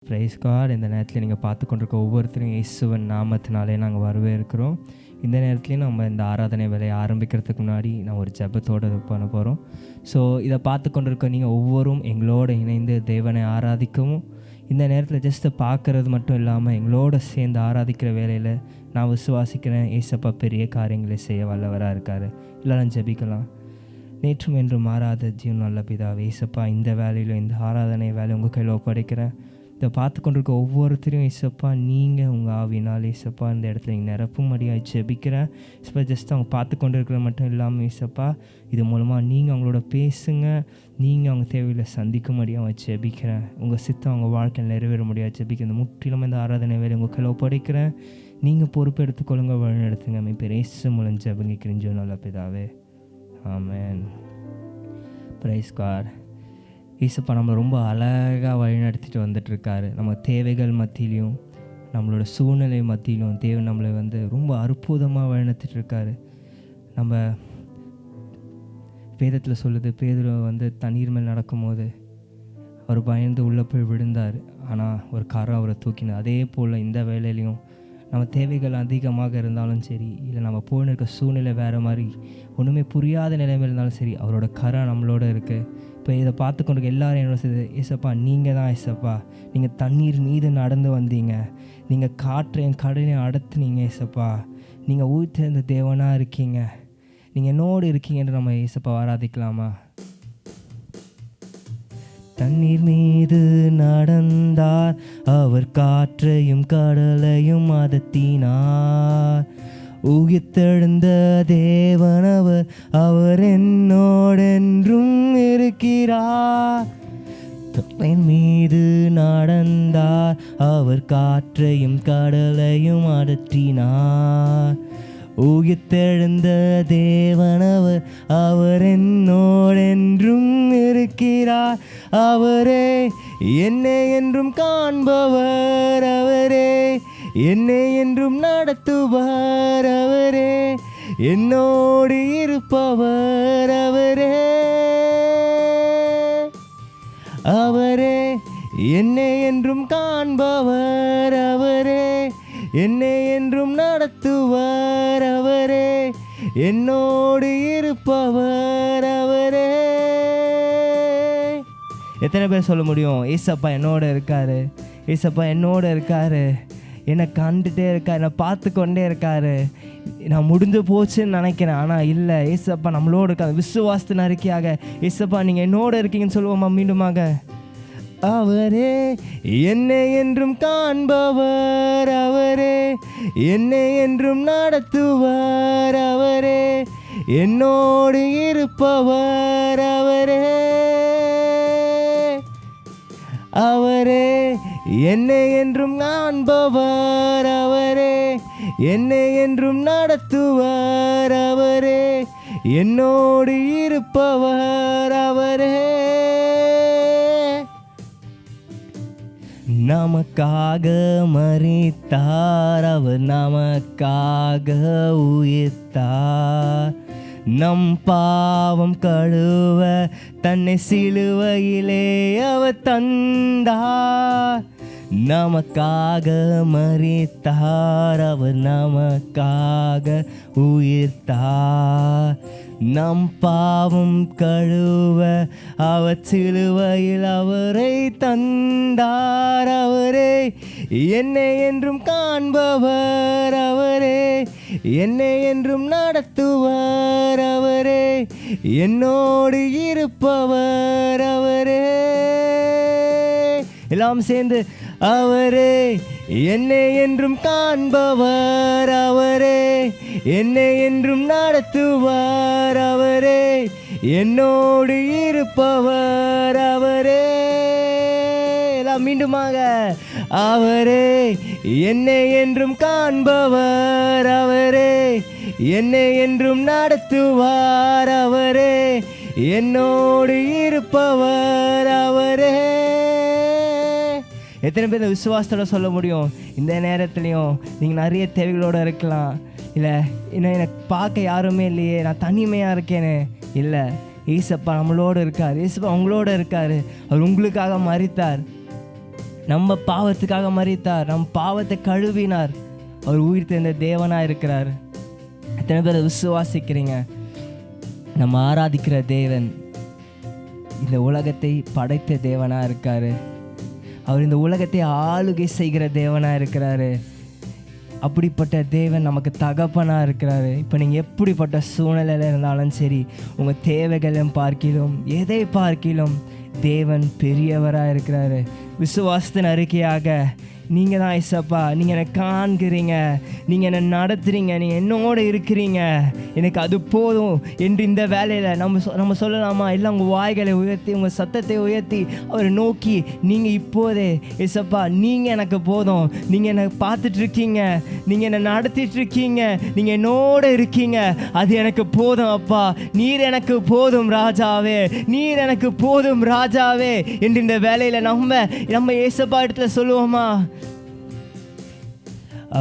Price God. இந்த நேரத்தில் நீங்கள் பார்த்து கொண்டிருக்க ஒவ்வொருத்தரும் இயேசுவின் நாமத்தினாலே நாங்கள் வரவேற்கிறோம். இந்த நேரத்துலையும் நம்ம இந்த ஆராதனை வேலையை ஆரம்பிக்கிறதுக்கு முன்னாடி நான் ஒரு ஜெபத்தோடு இது பண்ண போகிறோம். ஸோ இதை பார்த்து கொண்டிருக்க நீங்கள் ஒவ்வொரும் எங்களோடு இணைந்து தேவனை ஆராதிக்கவும், இந்த நேரத்தில் ஜஸ்ட்டு பார்க்குறது மட்டும் இல்லாமல் எங்களோட சேர்ந்து ஆராதிக்கிற வேலையில் நான் விசுவாசிக்கிறேன் ஏசப்பா பெரிய காரியங்களை செய்ய வல்லவராக இருக்கார். எல்லாரும் ஜெபிக்கலாம். நேற்றும் என்று மாறாத ஜீவன் நல்ல பிதாவே, ஏசப்பா இந்த வேலையிலும் இந்த ஆராதனை வேலை உங்கள் கையில் ஒப்படைக்கிறேன். இதை பார்த்து கொண்டிருக்க ஒவ்வொருத்தரையும் ஏசப்பா நீங்கள் உங்கள் ஆவினால் ஏசப்பா இந்த இடத்துல நீங்கள் நிரப்பும்படியாக ஜெபிக்கிறேன். ஏசப்பா ஜஸ்ட் அவங்க பார்த்து கொண்டு இருக்கிறது மட்டும் இல்லாமல் ஏசப்பா இது மூலமாக நீங்கள் அவங்களோட பேசுங்க, நீங்கள் அவங்க தேவையில்லை சந்திக்கும்படியாக ஜெபிக்கிறேன். உங்கள் சித்தம் அவங்க வாழ்க்கையில் நிறைவேற முடியாது ஜெபிக்கிறேன். இந்த முற்றிலும் இந்த ஆராதனை வேலை உங்கள் கையில் ஒப்படைக்கிறேன். நீங்கள் பொறுப்பு எடுத்துக்கொள்ளுங்க, வழி நடத்துங்க. இப்போ இயேசு மூலம் ஜெபிக்கிறேன் ஜீவன் நல்ல பிதாவே, ஆமென். Price God. ஏசப்பா நம்மளை ரொம்ப அழகாக வழிநடத்திட்டு வந்துட்டுருக்காரு. நம்ம தேவைகள் மத்தியிலையும் நம்மளோட சூழ்நிலை மத்தியிலும் தேவன் நம்மளை ரொம்ப அற்புதமாக வழிநடத்திட்டுருக்காரு. நம்ம வேதத்தில் சொல்லுது, பேதுரு தண்ணீர் மேல் நடக்கும்போது அவர் பயந்து உள்ளே போய் விழுந்தார், ஆனால் ஒரு கரம் அவரை தூக்கினார். அதே போல் இந்த வேலையிலையும் நம்ம தேவைகள் அதிகமாக இருந்தாலும் சரி, இல்லை நம்ம போயின்னு இருக்க சூழ்நிலை வேறு மாதிரி ஒன்றுமே புரியாத நிலைமையில் இருந்தாலும் சரி, அவரோட கரம் நம்மளோட இருக்குது. இப்போ இதை பார்த்து கொண்டு எல்லோரும் என்ன செய்யுது, ஏசப்பா நீங்கள் தான் ஏசப்பா, நீங்கள் தண்ணீர் மீது நடந்து வந்தீங்க, நீங்கள் காற்றையும் கடலையும் அடத்துனீங்க ஏசப்பா, நீங்கள் உயிர்த்தெழுந்த தேவனாக இருக்கீங்க, நீங்கள் என்னோடு இருக்கீங்கன்னு நம்ம ஏசப்பா ஆராதிக்கலாமா? தண்ணீர் மீது நடந்தார், அவர் காற்றையும் கடலையும் அதட்டினார். உயிர்த்தெழுந்த தேவனவர், அவர் என்னோடென்றும் இருக்கிறார். தண்ணீர் மீது நடந்தார், அவர் காற்றையும் கடலையும் அதட்டினார். உயிர்த்தெழுந்த தேவனவர், அவர் என்னோடென்றும் இருக்கிறார். அவரே என்னை என்றும் காண்பவர், அவரே என்னை என்றும் நடத்துவார், அவரே என்னோடு இருப்பவர், அவரே அவரே என்னை என்றும் காண்பவர், அவரே என்னை என்றும் நடத்துவார், அவரே என்னோடு இருப்பவர், அவரே. எத்தனை பேர் சொல்ல முடியும், ஏசப்பா என்னோட இருக்காரு, ஏசப்பா என்னோட இருக்காரு, என்னை கண்டுகிட்டே இருக்காரு, என்னை பார்த்து கொண்டே இருக்காரு, நான் முடிஞ்சு போச்சுன்னு நினைக்கிறேன், ஆனால் இல்லை, ஏசப்பா நம்மளோட இருக்காரு. விசுவாசத்தின் அறிக்கையாக ஏசப்பா நீங்கள் என்னோட இருக்கீங்கன்னு சொல்லுவோமா மீண்டுமாக? அவரே என்னை என்றும் காண்பவர், அவரே என்னை என்றும் நடத்துவார், அவரே என்னோடு இருப்பவர், அவரே அவரே என்னை என்றும் காண்பவர், அவரே என்னை என்றும் நடத்துவார், அவரே என்னோடு இருப்பவர், அவரே. நமக்காக மரித்தார், அவர் நமக்காக உயிர்த்தார். நம் பாவம் கழுவ தன்னை சிலுவையிலே அவர் தந்தார். நமக்காக மரித்தார், அவர் நமக்காக உயிர்த்தார். நம் பாவம் கழுவ அவர் சிலுவையில் அவரை தந்தார். அவரே என்னை என்றும் காண்பவர், அவரே என்னை என்றும் நடத்துவார், அவரே என்னோடு இருப்பவர், அவரே. எல்லாம் சேர்ந்து அவரே என்னை என்றும் காண்பவர், அவரே என்னை என்றும் நடத்துவார், அவரே என்னோடு இருப்பவர், அவரே. எல்லாம் மீண்டுமாக அவரே என்னை என்றும் காண்பவர், அவரே என்னை என்றும் நடத்துவார், அவரே என்னோடு இருப்பவர், அவரே. எத்தனை பேர் இந்த விசுவாசத்தோட சொல்ல முடியும்? இந்த நேரத்துலையும் நீங்கள் நிறைய தேவைகளோடு இருக்கலாம், இல்லை இன்னும் எனக்கு பார்க்க யாருமே இல்லையே, நான் தனிமையாக இருக்கேன்னு. இல்லை, ஏசப்பா நம்மளோடு இருக்கார், ஏசப்பா உங்களோட இருக்கார். அவர் உங்களுக்காக மரித்தார். நம்ம பாவத்துக்காக மரித்தார், நம் பாவத்தை கழுவினார். அவர் உயிர் தெரிந்த தேவனாக இருக்கிறார். எத்தனை பேர் விசுவாசிக்கிறீங்க? நம்ம ஆராதிக்கிற தேவன் இந்த உலகத்தை படைத்த தேவனாக இருக்கார். அவர் இந்த உலகத்தை ஆளுகை செய்கிற தேவனாக இருக்கிறாரு. அப்படிப்பட்ட தேவன் நமக்கு தகப்பனாக இருக்கிறாரு. இப்போ நீங்கள் எப்படிப்பட்ட சூழ்நிலையில் இருந்தாலும் சரி, உங்கள் தேவைகளும் பார்க்கிலும் எதை பார்க்கிலும் தேவன் பெரியவராக இருக்கிறாரு. விசுவாசத்தின் அறிக்கையாக நீங்கள் தான் இயேசப்பா, நீங்கள் என்னை காண்கிறீங்க, நீங்கள் என்னை நடத்துகிறீங்க, நீங்கள் என்னோடு இருக்கிறீங்க, எனக்கு அது போதும் என்று இந்த வேலையில் நம்ம சொல்லலாமா? இல்லை உங்கள் வாய்களை உயர்த்தி, உங்கள் சத்தத்தை உயர்த்தி அவரை நோக்கி நீங்கள் இப்போதே இயேசப்பா, நீங்கள் எனக்கு போதும், நீங்கள் என்னை பார்த்துட்ருக்கீங்க, நீங்கள் என்னை நடத்திட்டுருக்கீங்க, நீங்கள் என்னோடு இருக்கீங்க, அது எனக்கு போதும் அப்பா, நீர் எனக்கு போதும் ராஜாவே, நீர் எனக்கு போதும் ராஜாவே என்று இந்த வேலையில் நம்ம இயேசப்பா இடத்துல சொல்லுவோமா?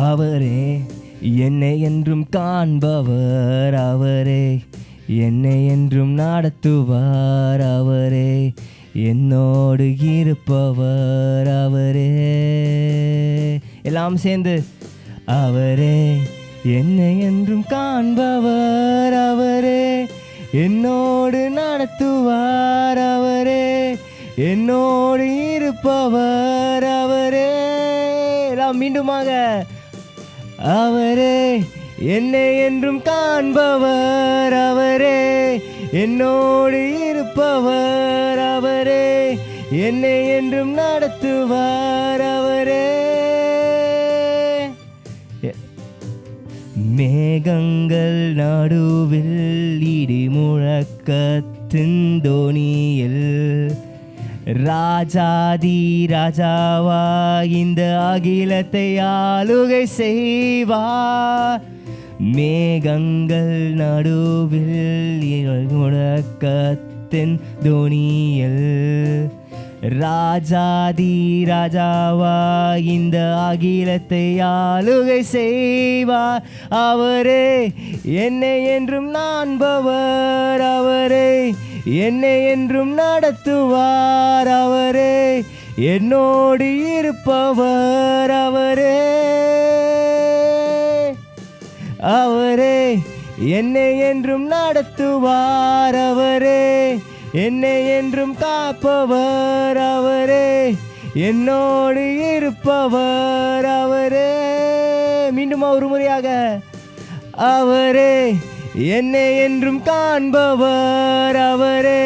அவரே என்னை என்றும் காண்பவர், அவரே என்னை என்றும் நடத்துவார், அவரே என்னோடு இருப்பவர், அவரே. எல்லாம் சேர்ந்து அவரே என்னை என்றும் காண்பவர், அவரே என்னோடு நடத்துவார், அவரே என்னோடு இருப்பவர், அவரே. எல்லாம் மீண்டுமாக அவரே என்னை என்றும் காண்பவர், அவரே என்னோடு இருப்பவர், அவரே என்னை என்றும் நடத்துவார், அவரே. மேகங்கள் நடுவில் இடி முழக்கத்தின் தொனியில் ராஜாதி ராஜாவா இந்த அகிலத்தை ஆளுகை செய்வார். மேகங்கள் நடுவில் முழக்கத்தின் தொனியில் ராஜாதி ராஜாவா இந்த அகிலத்தை ஆளுகை செய்வார், அவரே என்னை என்றும் நான்பவர், அவரே என்னை என்றும் நடத்துவார், அவரே என்னோடு இருப்பவர், அவரே அவரே என்னை என்றும் நடத்துவார், அவரே என்னை என்றும் காப்பவர், அவரே என்னோடு இருப்பவர், அவரே. மீண்டும் ஒரு முறையாக அவரே என்னை என்றும் காண்பவர், அவரே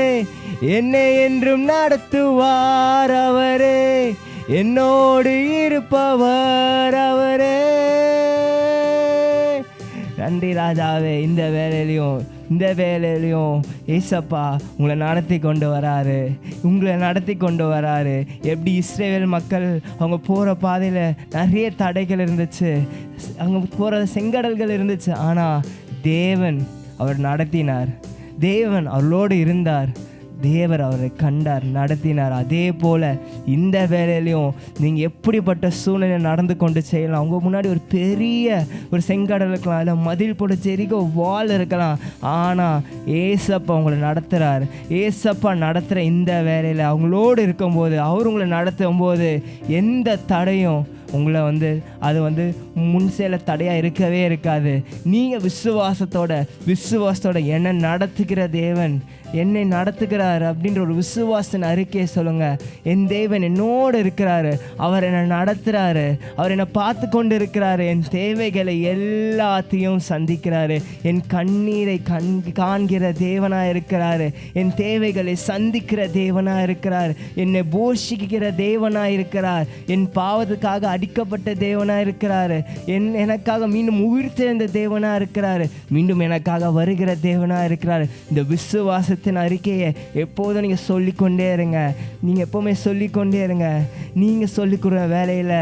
என்னை என்றும் நடத்துவார், அவரே என்னோடு இருப்பவர், அவரே. நன்றி ராஜாவே. இந்த வேலையிலையும் ஏசப்பா உங்களை நடத்தி கொண்டு வராரு. எப்படி இஸ்ரேல் மக்கள் அவங்க போகிற பாதையில் நிறைய தடைகள் இருந்துச்சு, அவங்க போகிற செங்கடல்கள் இருந்துச்சு, ஆனால் தேவன் அவர் நடத்தினார், தேவன் அவர்களோடு இருந்தார், தேவர் அவரை கண்டார், நடத்தினார். அதே போல் இந்த வேலையிலையும் நீங்கள் எப்படிப்பட்ட சூழ்நிலை நடந்து கொண்டு செய்யலாம். உங்கள் முன்னாடி ஒரு பெரிய ஒரு செங்கடல் இருக்கலாம், இல்லை மதில் போட செரிக்க வால் இருக்கலாம், ஆனால் ஏசப்பா உங்களை நடத்துகிறார். ஏசப்பா நடத்துகிற இந்த வேலையில் அவங்களோடு இருக்கும்போது, அவர் உங்களை நடத்தும் போது எந்த தடையும் உங்களை அது முன் சேல தடையாக இருக்கவே இருக்காது. நீங்கள் விசுவாசத்தோட என்னை நடத்துகிற தேவன் என்னை நடத்துகிறார் அப்படின்ற ஒரு விசுவாசத்தின் அறிக்கையை சொல்லுங்கள். என் தேவன் என்னோடு இருக்கிறாரு, அவர் என்னை நடத்துகிறாரு, அவர் என்னை பார்த்து கொண்டு இருக்கிறாரு, என் தேவைகளை எல்லாத்தையும் சந்திக்கிறாரு, என் கண்ணீரை காண்கிற தேவனாக இருக்கிறாரு, என் தேவைகளை சந்திக்கிற தேவனாக இருக்கிறார், என்னை போஷிக்கிற தேவனாக இருக்கிறார், என் பாவத்துக்காக அடிக்கப்பட்ட தேவனாக இருக்கிறாரு, எனக்காக மீண்டும் உயிர் தெழுந்த தேவனாக இருக்கிறாரு, மீண்டும் எனக்காக வருகிற தேவனாக இருக்கிறாரு. இந்த விசுவாசத்தின் அறிக்கையை எப்போதும் நீங்கள் சொல்லிக்கொண்டே இருங்க. நீங்கள் எப்போவுமே சொல்லிக்கொண்டே இருங்க. நீங்கள் சொல்லிக்கிற வேலையில்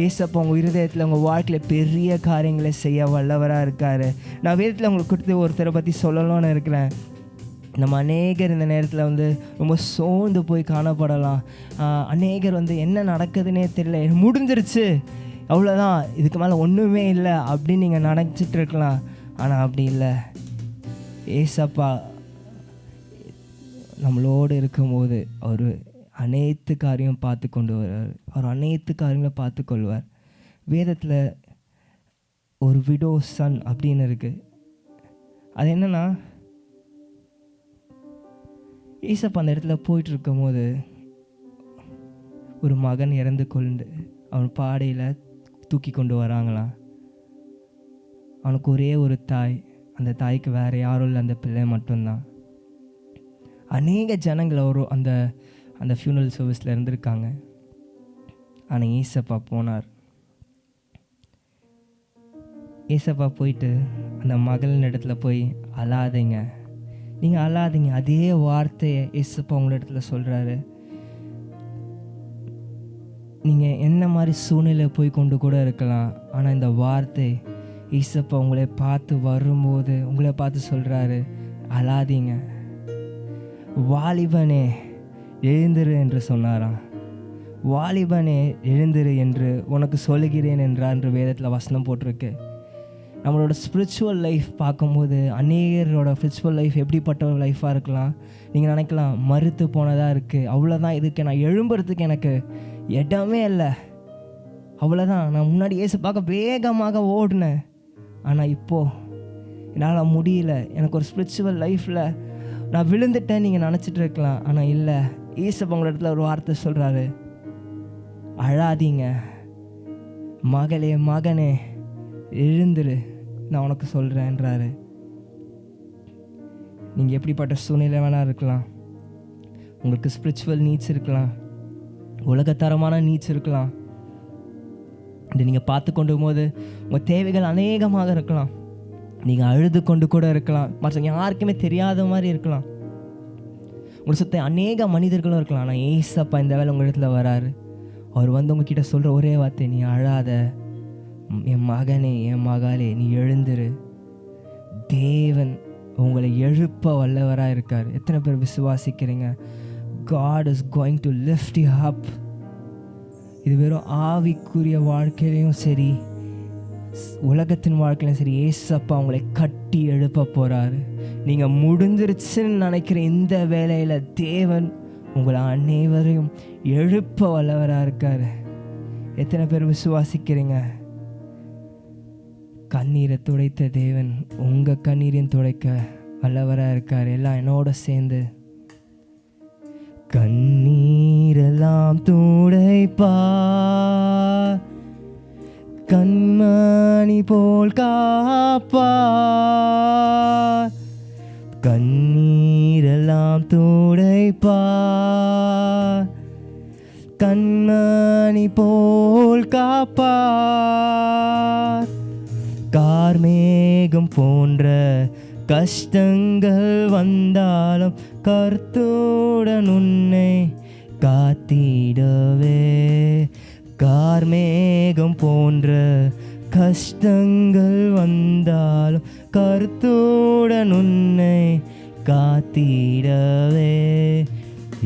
ஏசப்பா உங்கள் இருதயத்தில் உங்கள் வாழ்க்கையில் பெரிய காரியங்களை செய்ய வல்லவராக இருக்கார். நான் வேதத்தில் உங்களுக்கு கொடுத்து ஒருத்தரை பற்றி சொல்லணும்னு இருக்கிறேன். நம்ம அநேகர் இந்த நேரத்தில் ரொம்ப சோர்ந்து போய் காணப்படலாம். அநேகர் என்ன நடக்குதுன்னே தெரியல, முடிஞ்சிருச்சு, அவ்வளோதான், இதுக்கு மேலே ஒன்றுமே இல்லை அப்படின்னு நீங்கள் நினச்சிட்டு இருக்கலாம். ஆனால் அப்படி இல்லை. ஏசப்பா நம்மளோடு இருக்கும்போது அவர் அனைத்து காரியம் பார்த்து கொண்டு வருவார். அவர் அனைத்து காரியங்களை பார்த்து கொள்வார். வேதத்தில் ஒரு விடோ சன் அப்படின்னு இருக்குது. அது என்னென்னா, ஏசப்பா அந்த இடத்துல போயிட்டு இருக்கும் போது ஒரு மகன் இறந்து கொண்டு அவன் பாடையில் தூக்கி கொண்டு வராங்களாம். அவனுக்கு ஒரே ஒரு தாய், அந்த தாய்க்கு வேறு யாரும் இல்லை, அந்த பிள்ளை மட்டும்தான். அநேக ஜனங்கள் அந்த அந்த ஃபியூனரல் சர்வீஸில் இருந்திருக்காங்க. ஆனால் ஏசப்பா போனார். ஏசப்பா போயிட்டு அந்த மகளின் இடத்துல போய் அழாதீங்க, நீங்கள் அழாதீங்க, அதே வார்த்தையை ஏசப்பா உங்கள இடத்துல சொல்கிறாரு. நீங்கள் என்ன மாதிரி சூழ்நிலை போய் கொண்டு கூட இருக்கலாம், ஆனால் இந்த வார்த்தை ஏசப்பா உங்களை பார்த்து வரும்போது உங்களை பார்த்து சொல்கிறாரு, அழாதீங்க, வாலிபனே எழுந்திரு என்று சொன்னாராம். வாலிபனே எழுந்திரு என்று உனக்கு சொல்லுகிறேன் என்றார் என்று வேதத்தில் வசனம் போட்டிருக்கு. நம்மளோட ஸ்பிரிச்சுவல் லைஃப் பார்க்கும்போது அநேகரோட ஸ்பிரிச்சுவல் லைஃப் எப்படிப்பட்ட ஒரு லைஃபாக இருக்கலாம். நீங்கள் நினைக்கலாம், மறுத்து போனதாக இருக்குது, அவ்வளோதான், இதுக்கு நான் எழும்புறதுக்கு எனக்கு இடமே இல்லை, அவ்வளோதான், நான் முன்னாடி ஏசு பார்க்க வேகமாக ஓடினேன், ஆனால் இப்போது என்னால் முடியல, எனக்கு ஒரு ஸ்பிரிச்சுவல் லைஃப்பில் நான் விழுந்துட்டேன் நீங்கள் நினச்சிட்டு இருக்கலாம். ஆனால் இல்லை, ஏசப்பா உங்களோட இடத்துல ஒரு வார்த்தை சொல்கிறாரு, அழாதீங்க, மகளே மகனே எழுந்துரு, நான் உனக்கு சொல்கிறேன்றாரு. நீங்கள் எப்படிப்பட்ட சூழ்நிலை வேணால் இருக்கலாம், உங்களுக்கு ஸ்பிரிச்சுவல் நீட்ஸ் இருக்கலாம், உலகத்தரமான நீட்ஸ் இருக்கலாம், இதை நீங்கள் பார்த்து கொண்டு போது உங்கள் தேவைகள் அநேகமாக இருக்கலாம், நீங்கள் அழுது கொண்டு கூட இருக்கலாம், மற்றவங்க யாருக்குமே தெரியாத மாதிரி இருக்கலாம், உங்களை சுற்றி அநேக மனிதர்களும் இருக்கலாம். ஆனால் ஏசப்பா இந்த வேலை உங்கள் இடத்துல வராரு. அவர் வந்து உங்ககிட்ட சொல்கிற ஒரே வார்த்தை, நீ அழாத, என் மகனே என் மகளே நீ எழுந்துரு, தேவன் உங்களை எழுப்ப வல்லவராக இருக்கார். எத்தனை பேர் விசுவாசிக்கிறீங்க? God is going to lift you up. இது வெறும் ஆவிக்குரிய வாழ்க்கையிலையும் சரி, உலகத்தின் வாழ்க்கையிலும் சரி, ஏசப்பா உங்களை கட்டி எழுப்ப போகிறாரு. நீங்கள் முடிஞ்சிருச்சுன்னு நினைக்கிற இந்த வேலையில் தேவன் உங்களை அனைவரையும் எழுப்ப வல்லவராக இருக்கார். எத்தனை பேர் விசுவாசிக்கிறீங்க? கண்ணீரை துடைத்த தேவன் உங்கள் கண்ணீரையும் துடைக்க வல்லவராக இருக்கார். எல்லாம் என்னோட சேர்ந்து கண்ணீரெல்லாம் துடைப்பார், கண்மணி போல் காப்பார், கண்ணீரெல்லாம் துடைப்பார், கண்மணி போல் காப்பார், கார்மேகம் போன்ற கஷ்டங்கள் வந்தாலும் கர்த்தருடன் உன்னை காத்திடவே, கார்மேகம் போன்ற கஷ்டங்கள் வந்தாலும் கர்த்தருடன் உன்னை காத்திடவே,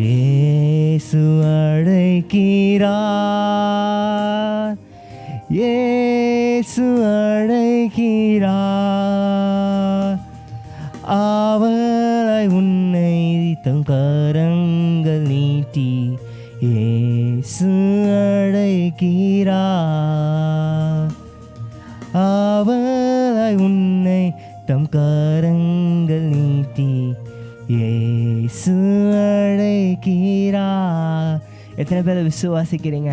இயேசு அழைக்கிறார், இயேசு அழைக்கிறார், ஆவலாய் உன்னை தம் கரங்கள் நீட்டி இயேசு அழைக்கிறார், ஆவலாய் உன்னை தம் கரங்கள் நீட்டி இயேசு அழைக்கிறார். எத்தனை பேர் விசுவாசிக்கிறீங்க?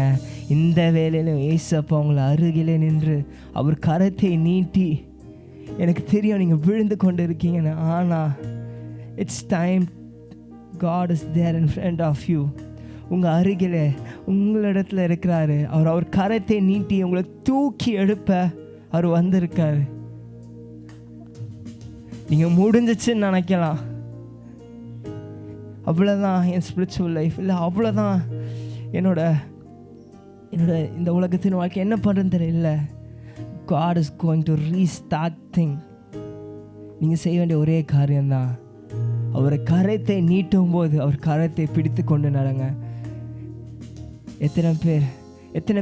இந்த வேலையிலும் ஏசப்பா உங்களை அருகிலே நின்று அவர் கரத்தை நீட்டி, எனக்கு தெரியும் நீங்கள் விழுந்து கொண்டு இருக்கீங்கன்னு, ஆனால் it's time, God is there in front of you, உங்கள் அருகிலே உங்களிடத்தில் இருக்கிறாரு. அவர் கரத்தை நீட்டி உங்களை தூக்கி எழுப்ப அவர் வந்திருக்காரு. நீங்கள் முடிஞ்சிச்சுன்னு நினைக்கலாம், அவ்வளோதான் என் ஸ்பிரிச்சுவல் லைஃப், இல்லை அவ்வளோதான் என்னோட இந்த உலகத்தின் வாழ்க்கை, என்ன பண்ணுறதுன்னு தெரியல. God is going to restart thing. நீங்கள் செய்ய வேண்டிய ஒரே காரியம்தான், அவரை கரத்தை நீட்டும் போது அவர் கரத்தை பிடித்து கொண்டு நடங்க. எத்தனை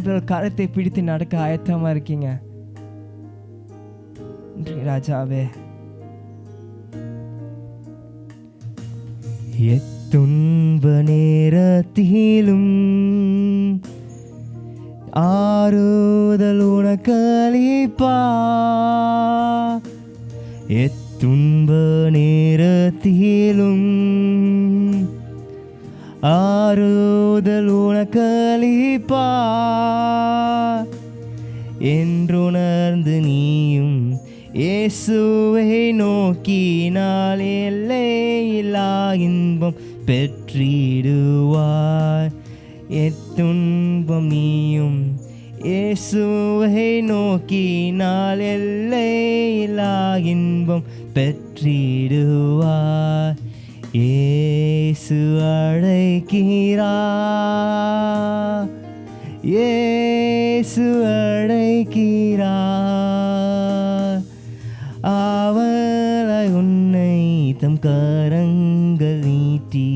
பேர் கரத்தை பிடித்து நடக்க ஆயத்தமாக இருக்கீங்க? ராஜாவே, எத்தனை துன்ப நேரத்திலும் ஆறுதல் உனக்களிப்பா. துன்ப நேரத்திலும் ஆறுதல் உனக்களிப்பா. என்றுணர்ந்து நீயும் இயேசுவை நோக்கினால் எல்லையில்லா இன்பம் பெற்றிடுவாய். எத்துன்பம் நீயும் இயேசுவை நோக்கினால் எல்லையில்லா இன்பம் பெற்றிடுவாய். இயேசு அழைக்கிறார், இயேசு அழைக்கிறார். அவளை உன்னை தம் கரங்கள் நீட்டி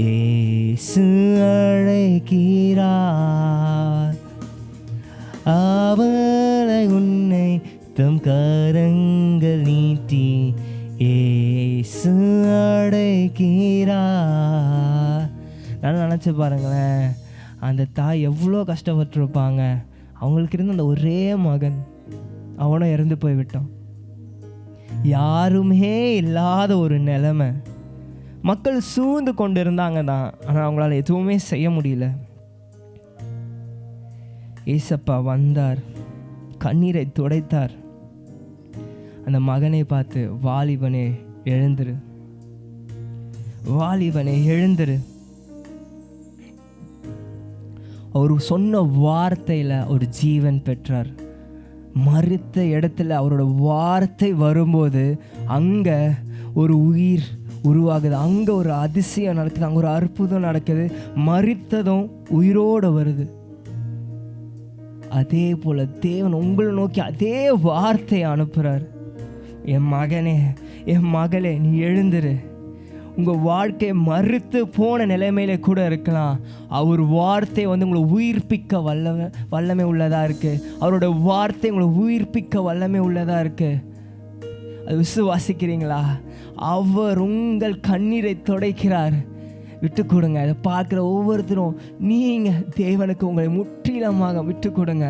இயேசு அழைக்கிறார். அவளை உன்னை தம் கரங்கள் நீட்டி இயேசு அழைக்கிறார். நான் நினச்சி பாருங்களேன், அந்த தாய் எவ்வளோ கஷ்டப்பட்டுருப்பாங்க. அவங்களுக்கு இருந்த அந்த ஒரே மகன், அவனும் இறந்து போய்விட்டான். யாருமே இல்லாத ஒரு நிலைமை. மக்கள் சூழ்ந்து கொண்டு இருந்தாங்க தான், ஆனால் அவங்களால எதுவுமே செய்ய முடியல. ஏசப்பா வந்தார், கண்ணீரை துடைத்தார். அந்த மகனை பார்த்து, வாலிபனே எழுந்திரு, வாலிபனே எழுந்திரு. அவர் சொன்ன வார்த்தையில் ஒரு ஜீவன் பெற்றார். மரித்த இடத்துல அவரோட வார்த்தை வரும்போது அங்கே ஒரு உயிர் உருவாகுது, அங்கே ஒரு அதிசயம் நடக்குது, அங்கே ஒரு அற்புதம் நடக்குது. மரித்ததும் உயிரோடு வருது. அதே போல் தேவன் உங்களை நோக்கி அதே வார்த்தையை அனுப்புகிறார். என் மகனே, என் மகளே, நீ எழுந்துரு. உங்கள் வாழ்க்கை மறுத்து போன நிலைமையில கூட இருக்கலாம். அவர் வார்த்தை உங்களை உயிர்ப்பிக்க வல்லமை உள்ளதாக இருக்குது. அவரோட வார்த்தை உங்களை உயிர்ப்பிக்க வல்லமை உள்ளதாக இருக்குது. அது விசுவாசிக்கிறீங்களா? அவர் உங்கள் கண்ணீரை துடைக்கிறார். விட்டு கொடுங்க. அதை பார்க்குற ஒவ்வொருத்தரும் நீங்கள் தேவனுக்கு உங்களை முற்றிலுமாக விட்டு கொடுங்க.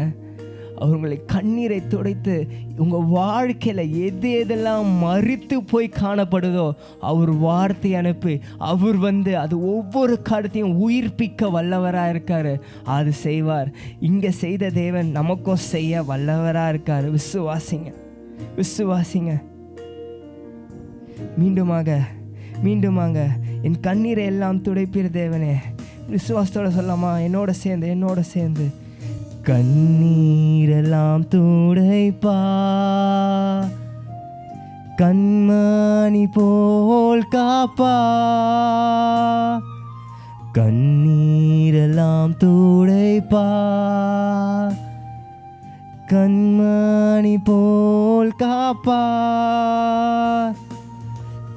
அவர் உங்களை கண்ணீரை துடைத்து உங்கள் வாழ்க்கையில் எது எதெல்லாம் மரித்து போய் காணப்படுதோ அவர் வார்த்தை அனுப்பி அவர் அது ஒவ்வொரு காரியத்தையும் உயிர்ப்பிக்க வல்லவராக இருக்கார். அது செய்வார். இங்கே செய்த தேவன் நமக்கும் செய்ய வல்லவராக இருக்கார். விசுவாசிங்க, விசுவாசிங்க. மீண்டுமாக என் கண்ணீரை எல்லாம் துடைப்பிற தேவனே. விசுவாசத்தோட சொல்லாமா? என்னோட சேர்ந்து கண்ணீரெல்லாம் துடைப்பா, கண்மணி போல் காப்பா. கண்ணீரெல்லாம் துடைப்பா, கண்மணி போல் காப்பா.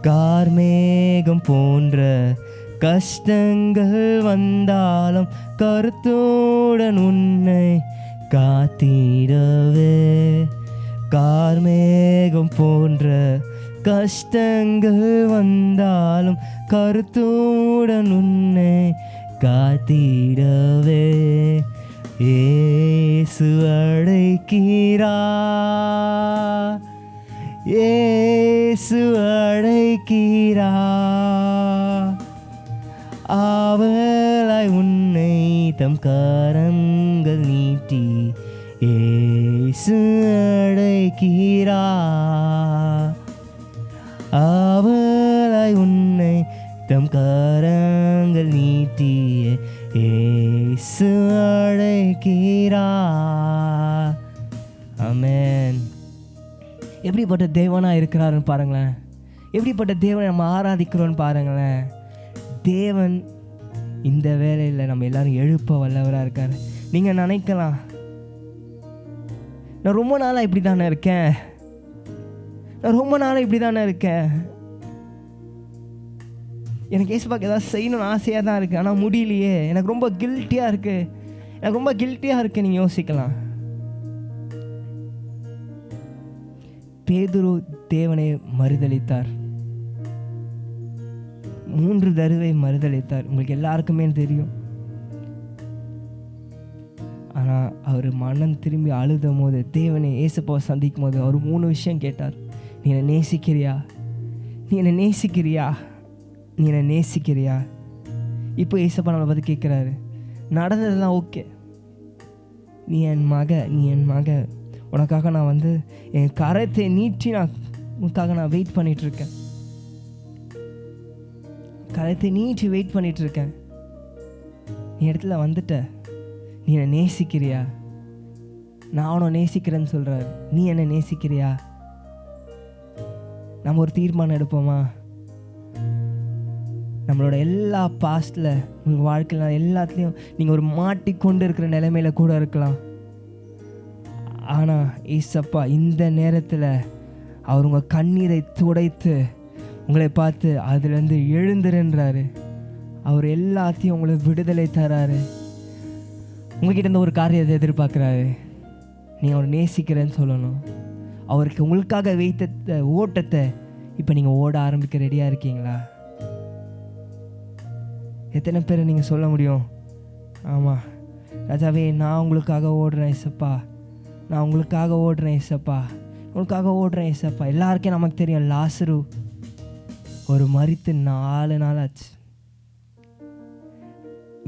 கார்மேகம் போன்ற கஷ்டங்கள் வந்தாலும் கருத்துடன் உன்னை காத்திடவே. கார்மேகம் போன்ற கஷ்டங்கள் வந்தாலும் கருத்துடன் உன்னை காத்திடவே. இயேசு அழைக்கிறார், இயேசு அழைக்கிறார். அவளை உன்னை தம் கரங்கள் நீட்டி இயேசு அழைக்கிறார். அவளை உன்னை தம் கரங்கள் நீட்டி இயேசு அழைக்கிறார். ஆமென். எப்படிப்பட்ட தேவனாக இருக்கிறாருன்னு பாருங்களேன். எப்படிப்பட்ட தேவனை நம்ம ஆராதிக்கிறோன்னு பாருங்களேன். தேவன் இந்த வேலையில் நம்ம எல்லாரும் எழுப்ப வல்லவராக இருக்கார். நீங்கள் நினைக்கலாம், நான் ரொம்ப நாளாக இப்படி தானே இருக்கேன், எனக்கு ஏசப்பாக்கு ஏதாவது செய்யணும்னு ஆசையாக தான் இருக்குது, ஆனால் முடியலையே, எனக்கு ரொம்ப கில்ட்டியாக இருக்குது, நீங்கள் யோசிக்கலாம். பேதுரு தேவனை மறுதலித்தார். 3 தடவை மறுதளித்தார். உங்களுக்கு எல்லாருக்குமே தெரியும். ஆனால் அவர் மனம் திரும்பி அழுதும் போது, தேவனை ஏசப்பாவை சந்திக்கும் போது அவர் 3 விஷயம் கேட்டார். நீ என்னை நேசிக்கிறியா? நீ என்னை நேசிக்கிறியா? நீ என்னை நேசிக்கிறியா? இப்போ ஏசப்பா நம்மளை பார்த்து கேட்குறாரு, நடந்ததெல்லாம் ஓகே, நீ என் மக, உனக்காக நான் வந்து என் கரத்தை நீட்டி நான் உனக்காக நான் வெயிட் பண்ணிகிட்ருக்கேன், கரத்தை நீட்டி வெயிட் பண்ணிகிட்ருக்கேன், நீ இடத்துல வந்துட்ட, நீ என்னை நேசிக்கிறியா? நான் அவனை நேசிக்கிறேன்னு சொல்கிறாரு. நீ என்னை நேசிக்கிறியா? நம்ம ஒரு தீர்மானம் எடுப்போமா? நம்மளோட எல்லா பாஸ்டில் உங்கள் வாழ்க்கையில் எல்லாத்துலேயும் நீங்கள் ஒரு மாட்டிக்கொண்டு இருக்கிற நிலைமையில் கூட இருக்கலாம். ஆனால் ஏசப்பா இந்த நேரத்தில் அவர் உங்கள் கண்ணீரை துடைத்து உங்களை பார்த்து அதுலேருந்து எழுந்துருன்றாரு. அவர் எல்லாத்தையும் உங்களை விடுதலை தராரு. உங்ககிட்ட இருந்து ஒரு காரியத்தை எதிர்பார்க்குறாரு. நீங்கள் அவரை நேசிக்கிறேன்னு சொல்லணும். அவருக்கு உங்களுக்காக வைத்த ஓட்டத்தை இப்போ நீங்கள் ஓட ஆரம்பிக்க ரெடியாக இருக்கீங்களா? எத்தனை பேர் நீங்கள் சொல்ல முடியும், ஆமாம் ராஜாவே நான் உங்களுக்காக ஓடுறேன் ஏசப்பா, நான் உங்களுக்காக ஓடுறேன் ஏசப்பா, உங்களுக்காக ஓடுறேன் ஏசப்பா. எல்லாருக்கும் நமக்கு தெரியும், லாசரு ஒரு மரித்து 4 நாள் ஆச்சு.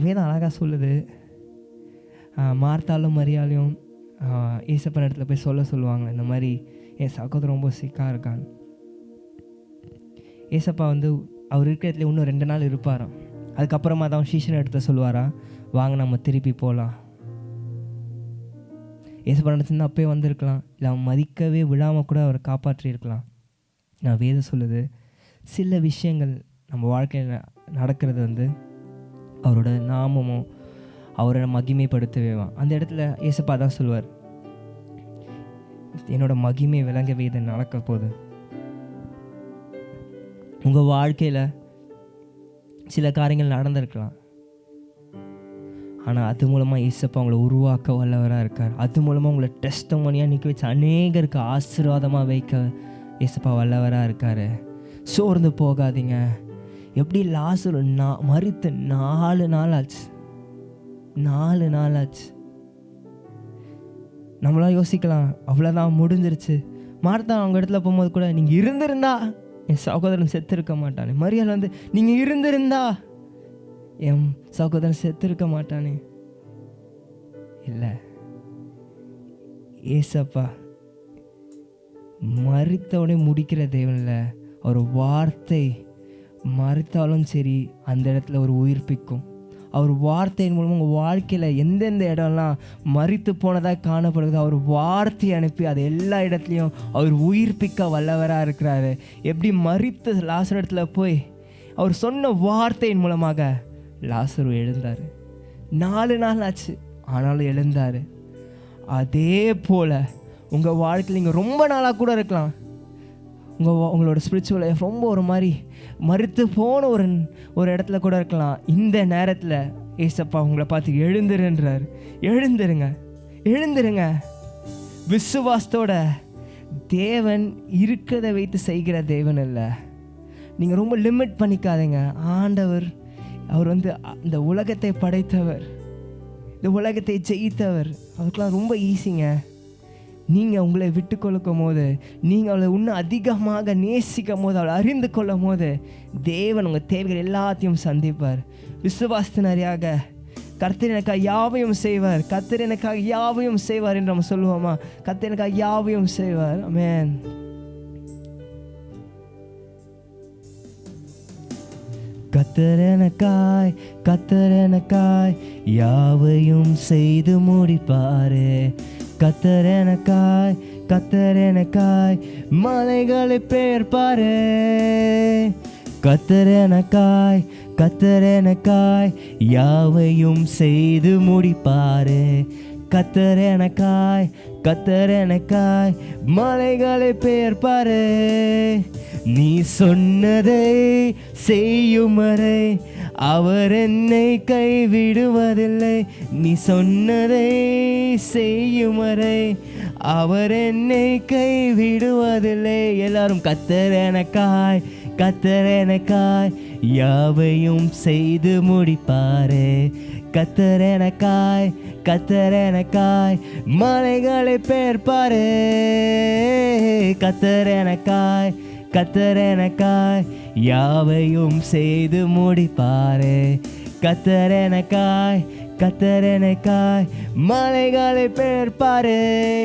வேதம் அழகாக சொல்லுது, மார்த்தாலும் மரியாதையும் ஏசப்பா இடத்துல போய் சொல்லுவாங்க, இந்த மாதிரி என் சகோதரன் ரொம்ப சிக்காக இருக்கான்னு. ஏசப்பா வந்து அவர் இருக்கிற இடத்துல இன்னும் 2 நாள் இருப்பாராம். அதுக்கப்புறமா தான் சீஷன் இடத்துல சொல்லுவாரா, வாங்க நம்ம திருப்பி போகலாம். ஏசப்பா நடத்தினா அப்பயே வந்திருக்கலாம், இல்லை அவன் மதிக்கவே விழாமல் கூட அவரை காப்பாற்றியிருக்கலாம். நான் வேதம் சொல்லுது, சில விஷயங்கள் நம்ம வாழ்க்கையில் நடக்கிறது வந்து அவரோட நாமமும் அவரை மகிமைப்படுத்தவேவான். அந்த இடத்துல ஏசப்பா தான் சொல்லுவார், என்னோட மகிமை விளங்கவே இது நடக்க போகுது. உங்கள் வாழ்க்கையில் சில காரியங்கள் நடந்திருக்கலாம், ஆனால் அது மூலமாக ஏசப்பா உங்களை உருவாக்க வல்லவராக இருக்கார். அது மூலமாக உங்களை டெஸ்டமோனியாக நிற்க வச்சு அநேகருக்கு ஆசீர்வாதமாக வைக்க ஏசப்பா வல்லவராக இருக்கார். சோர்ந்து போகாதீங்க. எப்படி லாசரு மரித்து 4 நாள் ஆச்சு, 4 நாள் ஆச்சு. நம்மளாம் யோசிக்கலாம், அவ்வளோதான் முடிஞ்சிருச்சு. மார்த்தா அவங்க இடத்துல போகும்போது கூட, நீங்கள் இருந்திருந்தா என் சகோதரன் செத்துருக்க மாட்டானே. மரியாள் வந்து, நீங்கள் இருந்திருந்தா என் சகோதரன் செத்துருக்க மாட்டானே. இல்லை, ஏசப்பா மரித்தவுடனே முடிக்கிற தேவன் இல்லை. ஒரு வார்த்தை மரித்தாலும் சரி, அந்த இடத்துல ஒரு உயிர்ப்பிக்கும். அவர் வார்த்தையின் மூலமாக உங்கள் வாழ்க்கையில் எந்தெந்த இடம்லாம் மரித்து போனதாக காணப்படுது, அவர் வார்த்தையை அனுப்பி அது எல்லா இடத்துலையும் அவர் உயிர்ப்பிக்க வல்லவராக இருக்கிறாரு. எப்படி மரித்த லாசர் இடத்துல போய் அவர் சொன்ன வார்த்தையின் மூலமாக லாசரு எழுந்தார். 4 நாள் ஆச்சு, ஆனாலும் எழுந்தார். அதே போல் உங்கள் வாழ்க்கையில் நீங்கள் ரொம்ப நாளாக கூட இருக்கலாம். உங்களோட ஸ்பிரிச்சுவல் லைஃப் ரொம்ப ஒரு மாதிரி மறுத்து போன ஒரு இடத்துல கூட இருக்கலாம். இந்த நேரத்தில் ஏசப்பா உங்களை பார்த்து எழுந்துருன்றார். எழுந்துருங்க. விசுவாசத்தோட தேவன் இருக்கிறத வைத்து செய்கிற தேவன் இல்லை. நீங்கள் ரொம்ப லிமிட் பண்ணிக்காதீங்க. ஆண்டவர் அவர் வந்து இந்த உலகத்தை படைத்தவர், இந்த உலகத்தை ஜெயித்தவர். அவருக்கெல்லாம் ரொம்ப ஈஸிங்க. நீங்கள் உங்களை விட்டு கொடுக்கும் போது, நீங்கள் அவளை இன்னும் அதிகமாக நேசிக்கும் போது, அவளை அறிந்து கொள்ளும் போது, தேவன் உங்கள் தேவைகள் எல்லாத்தையும் சந்திப்பார். விசுவாசத்தினரியாக கர்த்தர் எனக்காக யாவையும் செய்வார், கர்த்தர் எனக்காக யாவையும் செய்வார் என்று நம்ம சொல்லுவோமா? கர்த்தர் எனக்காக யாவையும் செய்வார். ஆமென். கர்த்தர் எனக்காய் யாவையும் செய்து முடிப்பாரே. கர்த்தர் எனக்காய் மலைகளை பெயர்ப்பாரே. கர்த்தர் எனக்காய் யாவையும் செய்து முடிப்பாரே. கர்த்தர் எனக்காய் மலைகளை பெயர்ப்பாரே. நீ சொன்னதை செய்யும் வரை அவர் என்னை கைவிடுவதில்லை. நீ சொன்னதை செய்யும் வரை அவர் என்னை கைவிடுவதில்லை. எல்லாரும் கர்த்தர் எனக்காய் யாவையும் செய்து முடிப்பாரே. கர்த்தர் எனக்காய், கர்த்தர் எனக்காய் மலைகளை பெயர்ப்பாரே. கர்த்தர் எனக்காய், கர்த்தர் எனக்காய் யாவையும் செய்து முடிப்பாரே. கர்த்தர் எனக்காய், கர்த்தர் எனக்காய் மலைகளை பெயர்ப்பாரே.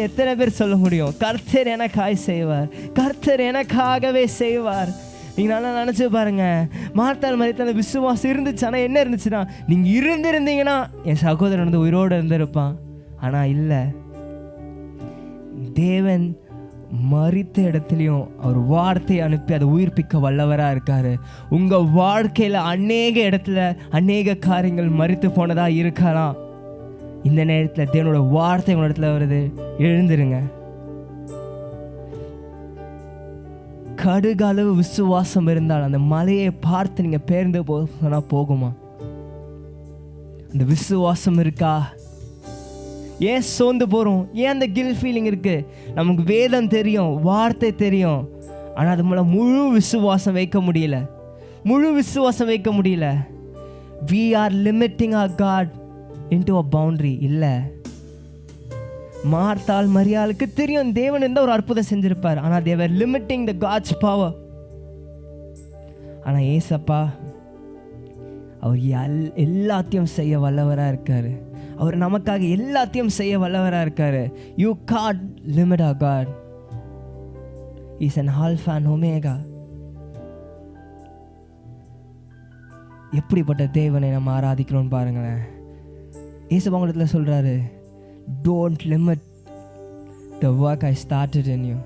எத்தனை பேர் சொல்ல முடியும் கர்த்தர் எனக்காய் செய்வார், கர்த்தர் எனக்காகவே செய்வார்? நீங்கள் நல்லா நினச்சி பாருங்க, மார்த்தாள் மரித்தாள் விசுவாசம் இருந்துச்சு. ஆனால் என்ன இருந்துச்சுன்னா, நீங்கள் இருந்திருந்தீங்கன்னா என் சகோதரன் வந்து உயிரோடு இருந்திருப்பான். ஆனால் இல்லை, தேவன் மரித்த இடத்துலையும் அவர் வார்த்தையை அனுப்பி அதை உயிர்ப்பிக்க வல்லவராக இருக்கார். உங்கள் வாழ்க்கையில் அநேக இடத்துல அநேக காரியங்கள் மரித்து போனதாக இருக்கலாம். இந்த நேரத்தில் தேவனோட வார்த்தை உங்கள் இடத்துல வருது, எழுந்துருங்க. கடுகளவு விசுவாசம் இருந்தால் அந்த மலையை பார்த்து நீங்கள் பேர்ந்து போனா போகுமா? அந்த விசுவாசம் இருக்கா? ஏன் சோர்ந்து போகிறோம்? ஏன் அந்த கில் ஃபீலிங் இருக்குது? நமக்கு வேதம் தெரியும், வார்த்தை தெரியும், ஆனால் அது மூலம் முழு விசுவாசம் வைக்க முடியல, முழு விசுவாசம் வைக்க முடியல. We are limiting our God into a boundary. இல்லை, மார்த்தாள் மரியாளுக்கு தெரியும் தேவன் எந்த ஒரு அற்புதம் செஞ்சிருப்பார், ஆனால் they were limiting the God's power. ஆனால் ஏசப்பா அவர் எல்லாத்தையும் செய்ய வல்லவராக இருக்காரு. அவர் நமக்காக எல்லாத்தையும் செய்ய வல்லவராக இருக்காரு. You can't limit our God. He is an Alpha and Omega. எப்படிப்பட்ட தேவனை நம்ம ஆராதிக்கிறோம் பாருங்களேன். ஏசப்பா உங்களிடத்துல சொல்றாரு, don't limit the work I started in you.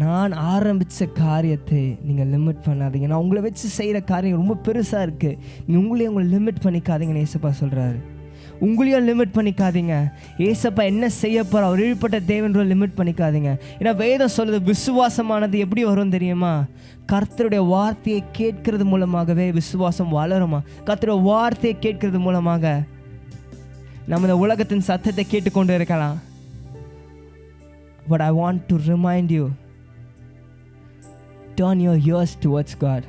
நான் ஆரம்பித்த காரியத்தை நீங்கள் லிமிட் பண்ணாதீங்க. நான் உங்களை வச்சு செய்கிற காரியம் ரொம்ப பெருசாக இருக்குது, நீங்கள் உங்களை லிமிட் பண்ணிக்காதீங்கன்னு ஏசப்பா சொல்கிறாரு. உங்களையும் லிமிட் பண்ணிக்காதீங்க. ஏசப்பா என்ன செய்ய போகிற அவர் எழுப்பட்ட தேவன்ற லிமிட் பண்ணிக்காதீங்க. ஏன்னா வேதம் சொல்லுது, விசுவாசமானது எப்படி வரும் தெரியுமா? கர்த்தருடைய வார்த்தையை கேட்கறது மூலமாகவே விசுவாசம் வளருமா? கர்த்தருடைய வார்த்தையை கேட்கறது மூலமாக நம்ம இந்த உலகத்தின் சத்தத்தை கேட்டுக்கொண்டு இருக்கலாம். But I want to remind you, turn your ears towards God.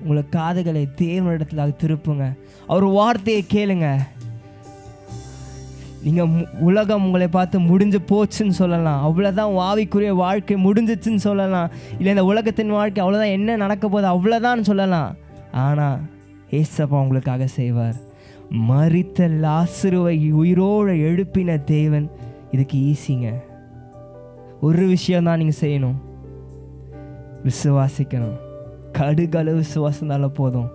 உங்களை காதுகளை தேவனிடத்தில் திருப்புங்க, அவர் வார்த்தையை கேளுங்க. நீங்கள் உலகம் உங்களை பார்த்து முடிஞ்சு போச்சுன்னு சொல்லலாம், அவ்வளோதான் ஆவிக்குரிய வாழ்க்கை முடிஞ்சிச்சுன்னு சொல்லலாம், இல்லை இந்த உலகத்தின் வாழ்க்கை அவ்வளோதான், என்ன நடக்க போகுது அவ்வளோதான் சொல்லலாம். ஆனால் ஏசப்பா உங்களுக்காக செய்வார். மரித்த லாசருவை உயிரோடு எழுப்பின தேவன். இதுக்கு ஈஸிங்க, ஒரு விஷயம்தான் நீங்கள் செய்யணும், விசுவாசிக்கணும். கடுகளவு விசுவாசம்னால போதும்.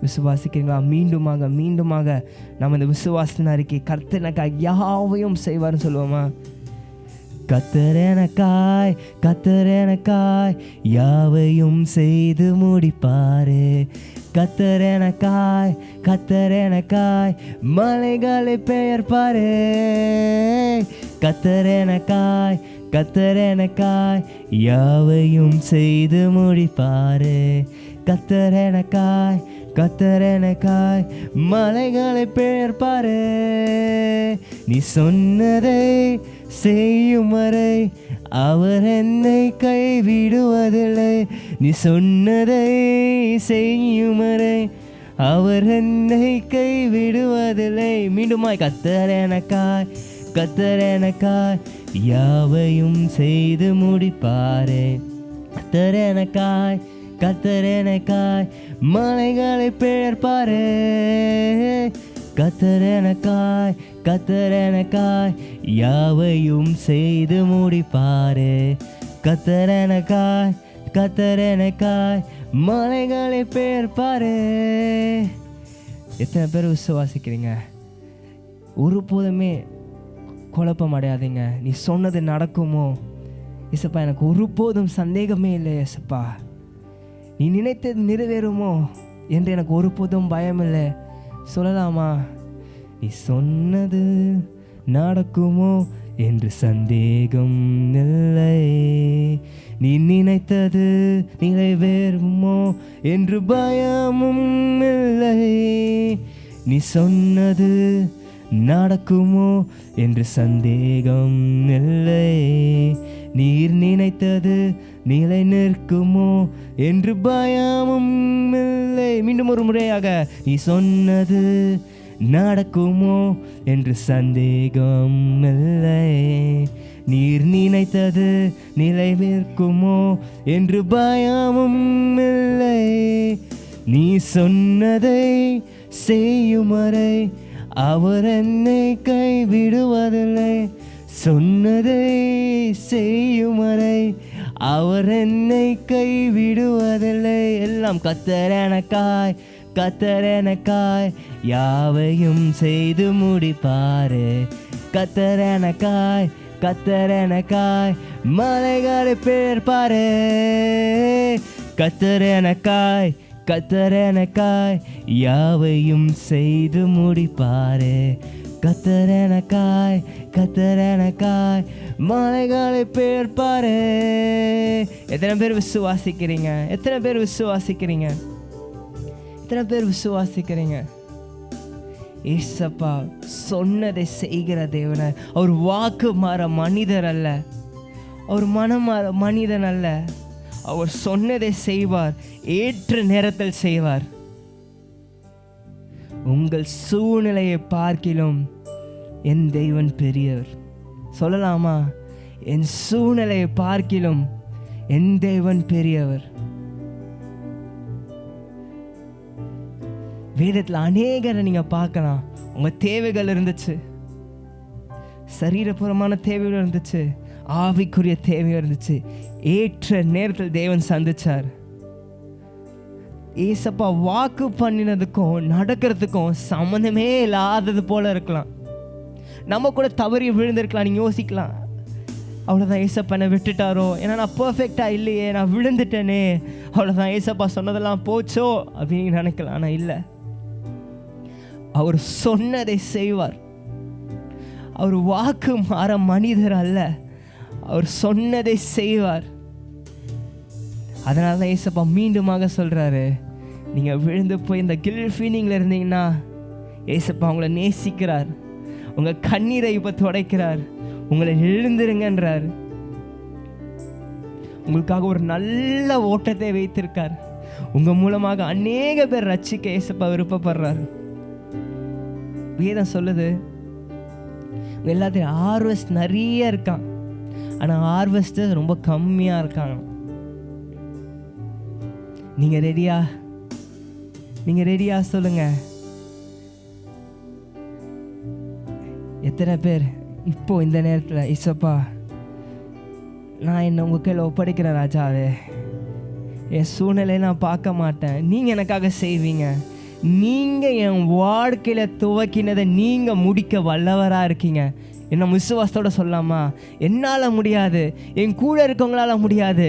விசுவாசிக்கிறீங்களா? மீண்டுமாக மீண்டுமாக நம்ம இந்த விசுவாசத்தின் அறிக்கை, கர்த்தர் எனக்காய் யாவையும் செய்வார்னு சொல்லுவோமா? கர்த்தர் எனக்காய், கர்த்தர் எனக்காய் யாவையும் செய்து முடிப்பாரே. கர்த்தர் எனக்காய், கர்த்தர் எனக்காய் மலைகளை பெயர்ப்பாரே. கர்த்தர் எனக்காய், கர்த்தர் எனக்காய் யாவையும் செய்து முடிப்பாரே. கர்த்தர் எனக்காய், கர்த்தர் எனக்காய் மலைகளை பெயர்ப்பாரே. நீ சொன்னதை செய்யும் வரை அவர் என்னை கைவிடுவதில்லை. நீ சொன்னதை செய்யும் வரை அவர் என்னை கைவிடுவதில்லை. மீண்டுமாய், கர்த்தர் எனக்காய், கர்த்தர் எனக்காய் யாவையும் செய்து முடிப்பாரே. கர்த்தர் எனக்காய், கர்த்தர் எனக்காய் மலைகளை பெயர்ப்பாரே. கர்த்தர் எனக்காய், கர்த்தர் எனக்காய் யாவையும் செய்து முடிப்பாரே. கர்த்தர் எனக்காய், கர்த்தர் எனக்காய் மலைகளை பெயர்ப்பாரே. எத்தனை பேர் விசுவாசிக்கிறீங்க? ஒருபோதுமே குழப்பம் அடையாதீங்க. நீ சொன்னது நடக்குமோ? ஏசப்பா எனக்கு ஒருபோதும் சந்தேகமே இல்லை. ஏசப்பா நீ நினைத்தது நிறைவேறுமோ என்று எனக்கு ஒருபோதும் பயம் இல்லை. சொல்லலாமா? நீ சொன்னது நடக்குமோ என்று சந்தேகம் இல்லை. நீ நினைத்தது நிறைவேறுமோ என்று பயமும் இல்லை. நீ சொன்னது நடக்குமோ என்று சந்தேகம் இல்லை. நீர் நினைத்தது நிலை நிற்குமோ என்று பயமும் இல்லை. மீண்டும் ஒரு முறையாக, நீ சொன்னது நடக்குமோ என்று சந்தேகம் இல்லை. நீர் நினைத்தது நிலை நிற்குமோ என்று பயமும் இல்லை. நீ சொன்னதை செய்யும் வரை அவர் என்னை கைவிடுவதில்லை. சொன்னதை செய்யும் வரை அவர் என்னை கைவிடுவதில்லை. எல்லாம் கர்த்தர் எனக்காய், கர்த்தர் எனக்காய் யாவையும் செய்து முடிப்பாரே. கர்த்தர் எனக்காய், கர்த்தர் எனக்காய் மலைகளை பெயர்ப்பாரே. கர்த்தர் எனக்காய், கர்த்தர் எனக்காய் யாவையும் செய்து முடிப்பாரே. கர்த்தர் எனக்காய், கர்த்தர் எனக்காய் மலைகளை பெயர்ப்பாரே. எத்தனை பேர் விசுவாசிக்கிறீங்க? எத்தனை பேர் விசுவாசிக்கிறீங்க? எத்தனை பேர் விசுவாசிக்கிறீங்க? ஏசப்பா சொன்னதை செய்கிற தேவனை. அவர் வாக்கு மாற மனிதர் அல்ல, அவர் மனம் மாற மனிதன் அல்ல. அவர் சொன்னதை செய்வார், ஏற்ற நேரத்தில் செய்வார். உங்கள் சூழ்நிலையை பார்க்கிலும் என் தேவன் பெரியவர். சொல்லலாமா? என் சூழ்நிலையை பார்க்கிலும் என் தேவன் பெரியவர். வேதத்தில் அநேகரை நீங்கள் பார்க்கலாம். உங்கள் தேவைகள் இருந்துச்சு, சரீரபூர்வமான தேவைகள் இருந்துச்சு, ஆவிக்குரிய தேவைகள் இருந்துச்சு. ஏற்ற நேரத்தில் தேவன் சந்திச்சார். ஏசப்பா வாக்கு பண்ணினதுக்கும் நடக்கிறதுக்கும் சம்மந்தமே இல்லாதது போல இருக்கலாம். நம்ம கூட தவறி விழுந்திருக்கலாம். நீங்கள் யோசிக்கலாம், அவ்வளோதான் ஏசப்பா என்னை விட்டுட்டாரோ, ஏன்னா நான் பர்ஃபெக்டாக இல்லையே, நான் விழுந்துட்டேனே, அவ்வளோதான் ஏசப்பா சொன்னதெல்லாம் போச்சோ அப்படின்னு நினைக்கலாம். ஆனால் இல்லை, அவர் சொன்னதை செய்வார். அவர் வாக்கு மாற மனிதர் அல்ல, அவர் சொன்னதை செய்வார். அதனால தான் ஏசப்பா மீண்டுமாக சொல்கிறாரு, நீங்கள் விழுந்து போய் இந்த கில்ட் ஃபீலிங்கில் இருந்தீங்கன்னா ஏசப்பா உங்களை நேசிக்கிறார், உங்கள் கண்ணீரை இப்போ துடைக்கிறார், உங்களை எழுந்துருங்கன்றார். உங்களுக்காக ஒரு நல்ல ஓட்டத்தை வைத்திருக்கார். உங்கள் மூலமாக அநேக பேர் ரட்சிக்க ஏசப்பா விருப்பப்படுறார். வேதம் சொல்லுது, எல்லாத்தையும் ஹார்வெஸ்ட் நிறைய இருக்கான், ஆனால் ஹார்வெஸ்ட் ரொம்ப கம்மியாக இருக்காங்க. நீங்கள் ரெடியா? நீங்கள் ரெடியா சொல்லுங்க. எத்தனை பேர் இப்போ இந்த நேரத்தில் இசப்பா நான் என்ன உங்கள் கையில் ஒப்படைக்கிறேன் ராஜாவே, என் சூழ்நிலையை நான் பார்க்க மாட்டேன், நீங்கள் எனக்காக செய்வீங்க, நீங்கள் என் வாழ்க்கையில் துவக்கினதை நீங்கள் முடிக்க வல்லவராக இருக்கீங்க. என்ன விசுவாசத்தோட சொல்லாமா? என்னால் முடியாது, என் கூட இருக்கவங்களால முடியாது,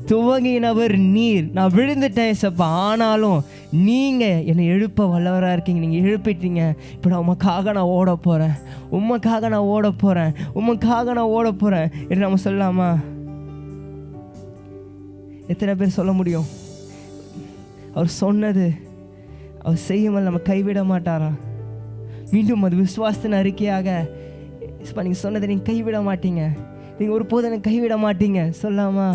துவங்கினவர் நீர். நான் விழுந்துட்டேன் ஏசப்பா, ஆனாலும் நீங்கள் என்னை எழுப்ப வல்லவராக இருக்கீங்க. நீங்கள் எழுப்பிட்டீங்க. இப்போ நான் உமக்காக நான் ஓட போகிறேன், உமக்காக நான் ஓட போகிறேன், உமக்காக நான் ஓட போகிறேன் என்று நம்ம சொல்லலாமா? எத்தனை பேர் சொல்ல முடியும்? அவர் சொன்னது அவர் செய்யுமல் நம்ம கைவிட மாட்டாரா? மீண்டும் அது விசுவாசத்தின் அறிக்கையாக, நீங்கள் சொன்னதை நீங்கள் கைவிட மாட்டீங்க, நீங்கள் ஒரு போதும் எனக்கு கைவிட மாட்டீங்க சொல்லாமா?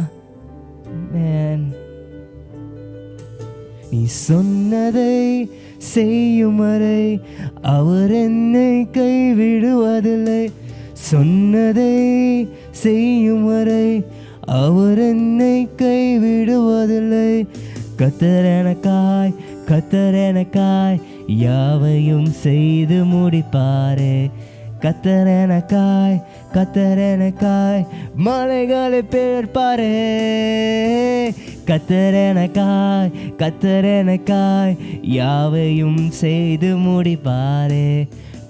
நீ சொன்னதை செய்யும் வரை அவர் என்னை கைவிடுவதில்லை. சொன்னதை செய்யும் வரை அவர் என்னை கைவிடுவதில்லை. கர்த்தர் எனக்காய், கர்த்தர் எனக்காய் யாவையும் செய்து முடிப்பாரே. கர்த்தர் எனக்காய், கர்த்தர் எனக்காய் மலைகளை பெயர்ப்பாரே. கர்த்தர் எனக்காய், கர்த்தர் எனக்காய் யாவையும் செய்து முடிப்பாரே.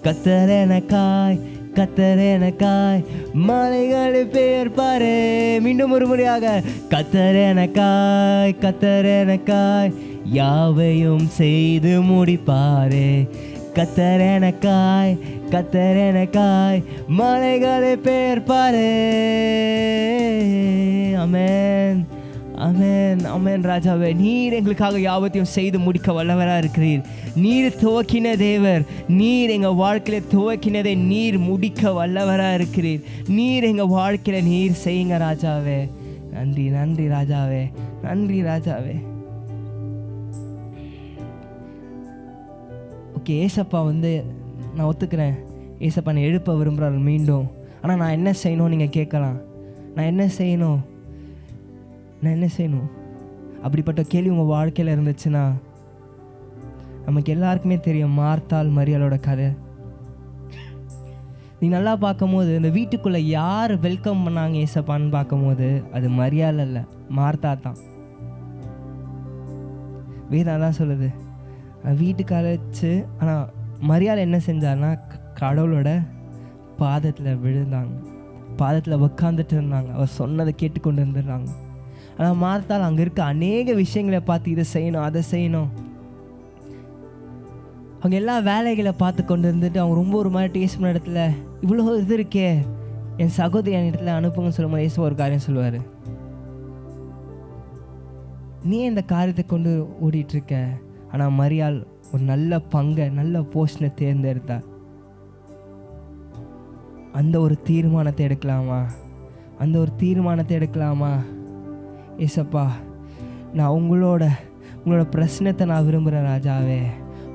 கர்த்தர் எனக்காய், கர்த்தர் எனக்காய் மலைகளை பெயர்ப்பாரே. மீண்டும் ஒரு முறையாக, கர்த்தர் எனக்காய், கர்த்தர் எனக்காய் யாவையும் செய்து முடிப்பாரே. கர்த்தர் எனக்காய், கர்த்தர் எனக்காய் மலைகளை பெயர்ப்பாரே. ஆமென், ஆமென். ஆமென் ஆமென் ராஜாவே. நீர் எங்களுக்காக யாவத்தையும் செய்து முடிக்க வல்லவராக இருக்கிறீர். நீர் துவக்கின தேவர். நீர் எங்கள் வாழ்க்கையில் துவக்கினதை நீர் முடிக்க வல்லவராக இருக்கிறீர். நீர் எங்கள் வாழ்க்கையில் நீர் செய்யுங்க ராஜாவே. நன்றி நன்றி ராஜாவே, நன்றி ராஜாவே. ஓகே ஏசப்பா நான் ஒத்துக்கிறேன், ஏசப்பா நான் எழுப்ப விரும்புகிறார் மீண்டும். ஆனால் நான் என்ன செய்யணும் நீங்கள் கேட்கலாம். நான் என்ன செய்யணும் அப்படிப்பட்ட கேள்வி உங்கள் வாழ்க்கையில் இருந்துச்சுன்னா, நமக்கு எல்லாருக்குமே தெரியும் மார்த்தாள் மரியாளோட கதை. நீ நல்லா பார்க்கும் போது இந்த வீட்டுக்குள்ளே யார் வெல்கம் பண்ணாங்க ஏசப்பான்னு பார்க்கும்போது அது மரியாள் இல்லை, மார்த்தா தான். வேதம் தான் சொல்லுது. வீட்டுக்கு அழைச்சி, ஆனால் மரியாள் என்ன செஞ்சார்னா கடவுளோட பாதத்தில் விழுந்தாங்க, பாதத்தில் உட்காந்துட்டு இருந்தாங்க, அவர் சொன்னதை கேட்டுக்கொண்டு இருந்துடுறாங்க. ஆனால் மார்த்தாள் அங்கே இருக்க அநேக விஷயங்களை பார்த்து இதை செய்யணும் அதை செய்யணும், அவங்க எல்லா வேலைகளை பார்த்து கொண்டு இருந்துட்டு அவங்க ரொம்ப ஒரு மாதிரி டேஸ்ட் பண்ண இடத்துல இவ்வளோ இது இருக்கே, என் சகோதரி என் இடத்துல அனுப்புங்கன்னு சொல்லும்போது ஏசு ஒரு காரியம் சொல்லுவார், நீ இந்த காரியத்தை கொண்டு ஓடிட்டுருக்க. ஆனால் மரியாள் ஒரு நல்ல பங்கை நல்ல போஷனை தேர்ந்தெடுத்தா. அந்த ஒரு தீர்மானத்தை எடுக்கலாமா? ஏசப்பா நான் உங்களோட பிரச்சனத்தை நான் விரும்புகிறேன் ராஜாவே.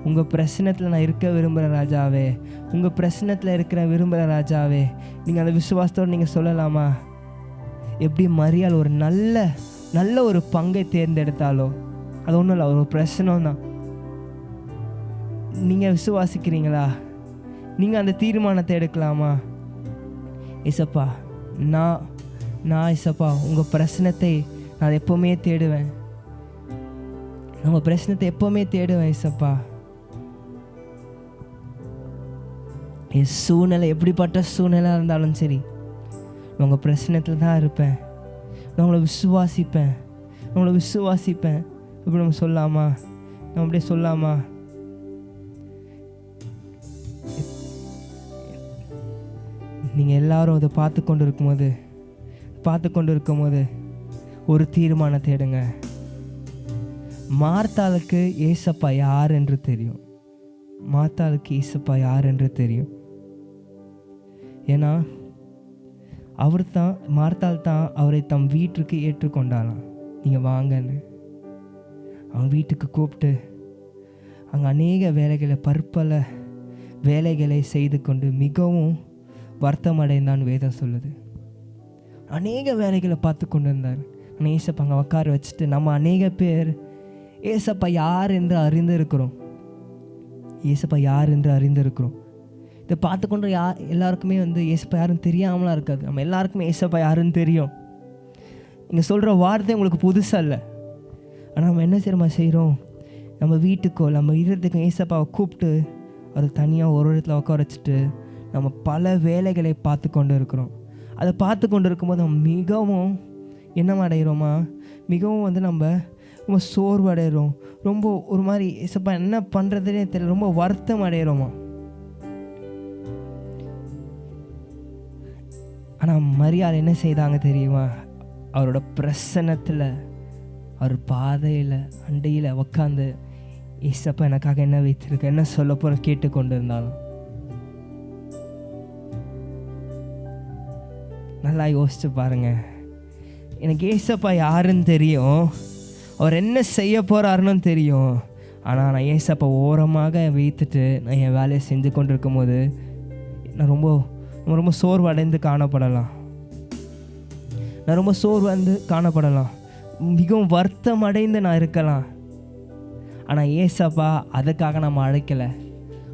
உங்கள் பிரச்சனத்தில் நான் இருக்க விரும்புகிறேன் ராஜாவே. உங்கள் பிரச்சனத்தில் விரும்புகிறேன் ராஜாவே. நீங்கள் அந்த விசுவாசத்தோடு நீங்கள் சொல்லலாமா? எப்படி மரியாள் ஒரு நல்ல ஒரு பங்கை தேர்ந்தெடுத்தாலோ, அது ஒன்றும் இல்லை, ஒரு பிரச்சனை தான். நீங்கள் விசுவாசிக்கிறீங்களா? நீங்கள் அந்த தீர்மானத்தை எடுக்கலாமா? ஏசப்பா நான் ஏசப்பா உங்கள் பிரச்சனத்தை நான் எப்போவுமே தேடுவேன், உங்கள் பிரச்சனத்தை எப்போவுமே தேடுவேன் ஏசப்பா. என் சூழ்நிலை எப்படிப்பட்ட சூழ்நிலை இருந்தாலும் சரி, உங்கள் பிரச்சனத்தில் தான் இருப்பேன், நான் உங்களை விசுவாசிப்பேன். இப்படி நம்ம சொல்லாமா? நம்ம அப்படியே சொல்லாமா? நீங்கள் எல்லாரும் அதை பார்த்து கொண்டு இருக்கும்போது ஒரு தீர்மானத்தை எடுங்க. மார்த்தாளுக்கு ஏசப்பா யார் என்று தெரியும். ஏன்னா மார்த்தாள் தான் அவரை தம் வீட்டுக்கு ஏற்றுக்கொண்டாலாம். நீங்கள் வாங்கன்னு அவங்க வீட்டுக்கு கூப்பிட்டு அங்கே அநேக வேலைகளை பற்பல வேலைகளை செய்து கொண்டு மிகவும் வருத்தம் அடைந்தான் வேதம் சொல்லுது. அநேக வேலைகளை பார்த்து கொண்டு இருந்தார். ஆனால் ஏசப்பா அங்கே உட்கார வச்சுட்டு நம்ம அநேக பேர் ஏசப்பா யார் என்று அறிந்திருக்கிறோம். இதை பார்த்து கொண்டு எல்லாருக்குமே ஏசப்பா யாருன்னு தெரியாமலாம் இருக்காது. நம்ம எல்லாருக்குமே ஏசப்பா யாருன்னு தெரியும். இங்கே சொல்கிற வார்த்தை உங்களுக்கு புதுசாக இல்லை. ஆனால் நம்ம என்ன செய்கிறோம்? நம்ம வீட்டுக்கோ நம்ம இதயத்துக்கும் ஏசப்பாவை கூப்பிட்டு அவர் தனியாக ஒரு இடத்துல உட்கார வச்சுட்டு நம்ம பல வேலைகளை பார்த்து கொண்டு இருக்கிறோம். அதை பார்த்து கொண்டு இருக்கும்போது நம்ம மிகவும் என்ன அடைகிறோமா? மிகவும் நம்ம ரொம்ப சோர்வு அடைகிறோம். ரொம்ப ஒரு மாதிரி ஏசப்பா என்ன பண்ணுறதுனே தெரியல, ரொம்ப வருத்தம் அடைகிறோமா? ஆனால் மரியாள் என்ன செய்தாங்க தெரியுமா? அவரோட பிரசன்னத்தில் அவர் பாதையில் அண்டையில் உக்காந்து ஏசப்பா எனக்காக என்ன வைத்திருக்க, என்ன சொல்ல போகிற கேட்டு கொண்டு இருந்தாலும் நல்லா யோசிச்சு பாருங்க. எனக்கு ஏசப்பா யாருன்னு தெரியும், அவர் என்ன செய்ய போகிறாருன்னு தெரியும். ஆனால் நான் ஏசப்பா ஓரமாக வைத்துட்டு நான் என் வேலையை செஞ்சு கொண்டு இருக்கும்போது நான் ரொம்ப சோர்வடைந்து காணப்படலாம். மிகவும் வருத்தம் அடைந்து நான் இருக்கலாம். ஆனால் ஏசப்பா அதுக்காக நம்ம அழைக்கலை.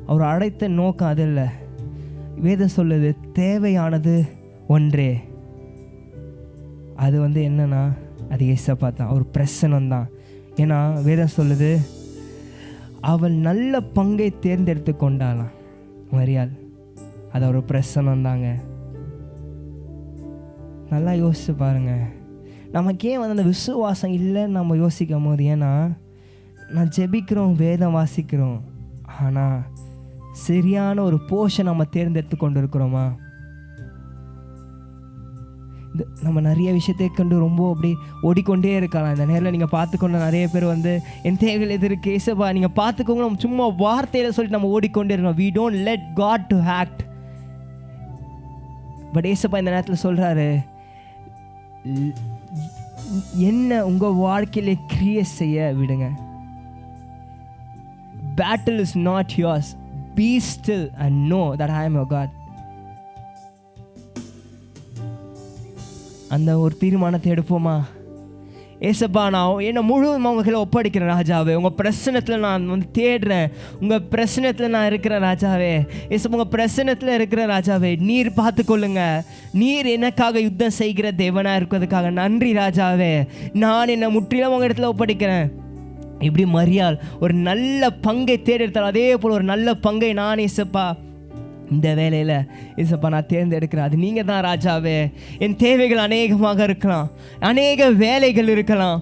அவர் அழைத்த நோக்கம் அது இல்லை. வேதம் சொல்லுது தேவையானது ஒன்றே, அது என்னன்னா அது ஏசப்பா தான், ஒரு பிரசனம் தான். ஏன்னா வேதம் சொல்லுது அவள் நல்ல பங்கை தேர்ந்தெடுத்து கொண்டாலாம் மரியாள். அது ஒரு பிரசனம் தாங்க. நல்லா யோசிச்சு பாருங்க. நமக்கு ஏன் அந்த விசுவாசம் இல்லைன்னு நம்ம யோசிக்கும் போது, ஏன்னா நான் ஜெபிக்கிறோம் வேதம் வாசிக்கிறோம், ஆனால் சரியான ஒரு போஷன் நம்ம தேர்ந்தெடுத்து கொண்டு இருக்கிறோமா? நம்ம நிறைய விஷயத்தை கண்டு ரொம்ப அப்படி ஓடிக்கொண்டே இருக்கலாம். இந்த நேரில் நீங்கள் பார்த்துக்கொண்டு நிறைய பேர் வந்து என் தேவைகள் எது இருக்குது ஏசப்பா நீங்கள் பார்த்துக்கோங்க, நம்ம சும்மா வார்த்தையில் சொல்லிட்டு நம்ம ஓடிக்கொண்டே இருக்கணும். we don't let God to act. But ஏசப்பா இந்த நேரத்தில் சொல்கிறாரு, என்ன உங்கள் வாழ்க்கையில கிரியேட் செய்ய விடுங்க. battle is not yours, be still and know that I am your God. அந்த ஒரு தீர்மானத்தை எடுப்போமா? ஏசப்பா நான் என்னை முழுவதும் உங்கள் கையில் ஒப்படைக்கிறேன் ராஜாவே. உங்கள் பிரசனத்தில் நான் வந்து தேடுறேன், உங்கள் பிரசனத்தில் நான் இருக்கிறேன் ராஜாவே. ஏசப்பா உங்கள் பிரசனத்தில் இருக்கிற ராஜாவே, நீர் பார்த்துக்கொள்ளுங்க. நீர் எனக்காக யுத்தம் செய்கிற தேவனாக இருக்கிறதுக்காக நன்றி ராஜாவே. நான் என்னை முற்றிலும் உங்கள் இடத்துல ஒப்படைக்கிறேன். இப்படி மரியாள் ஒரு நல்ல பங்கை தேர்ந்தெடுத்தால் அதே போல் ஒரு நல்ல பங்கை நான் ஏசப்பா இந்த வேலையில் ஏசப்பா நான் தேர்ந்தெடுக்கிறேன். அது நீங்கள் தான் ராஜாவே. என் தேவைகள் அநேகமாக இருக்கலாம், அநேக வேலைகள் இருக்கலாம்,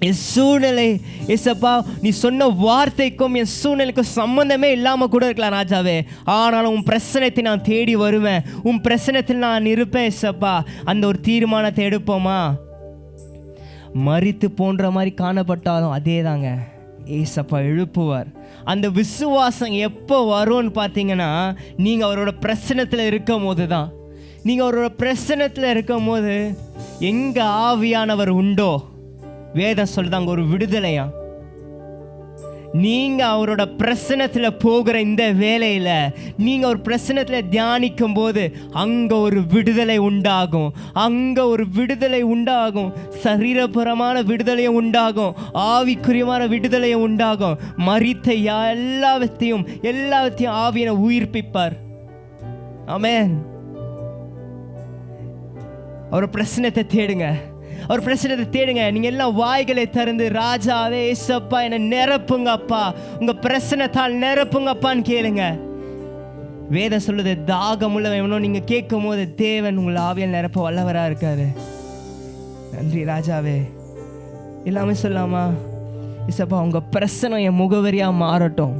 என் சூழ்நிலை ஏசப்பா நீ சொன்ன வார்த்தைக்கும் என் சூழ்நிலைக்கும் சம்மந்தமே இல்லாமல் கூட இருக்கலாம் ராஜாவே. ஆனாலும் உன் பிரச்சனத்தை நான் தேடி வருவேன், உன் பிரச்சனத்தில் நான் இருப்பேன் ஏசப்பா. அந்த ஒரு தீர்மானத்தை எடுப்போமா? மரித்து போன்ற மாதிரி காணப்பட்டாலும் அதே தாங்க ஏசப்பா எழுப்புவார். அந்த விசுவாசம் எப்போ வரும்னு பார்த்தீங்கன்னா, நீங்கள் அவரோட பிரசனத்தில் இருக்கும் போது தான். நீங்கள் அவரோட பிரசனத்தில் இருக்கும் போது எங்கே ஆவியானவர் உண்டோ வேதம் சொல்லுதாங்க ஒரு விடுதலையா. நீங்கள் அவரோட பிரசனத்தில் போகிற இந்த வேலையில் நீங்கள் ஒரு பிரசனத்தில் தியானிக்கும் போது அங்கே ஒரு விடுதலை உண்டாகும், அங்கே ஒரு விடுதலை உண்டாகும். சரீரபரமான விடுதலையும் உண்டாகும், ஆவிக்குரியமான விடுதலையும் உண்டாகும். மரித்த எல்லாவற்றையும் ஆவியனை உயிர்ப்பிப்பார். ஆமென். அவர் பிரசனத்தை தேடுங்க, அவர் பிரச்சனை தேடுங்க. நீங்கள் எல்லாம் வாய்களை திறந்து ராஜாவே ஏசப்பா என்னை நிரப்புங்கப்பா, உங்கள் பிரச்சனைத்தால் நிரப்புங்கப்பான்னு கேளுங்க. வேதம் சொல்லுது தாகம் உள்ளவனோ நீங்கள் கேட்கும் போது தேவன் உங்கள் ஆவியால் நிரப்ப வல்லவராக இருக்காரு. நன்றி ராஜாவே. எல்லாமே சொல்லாமா? ஏசப்பா உங்கள் பிரச்சனை என் முகவரியாக மாறட்டும்,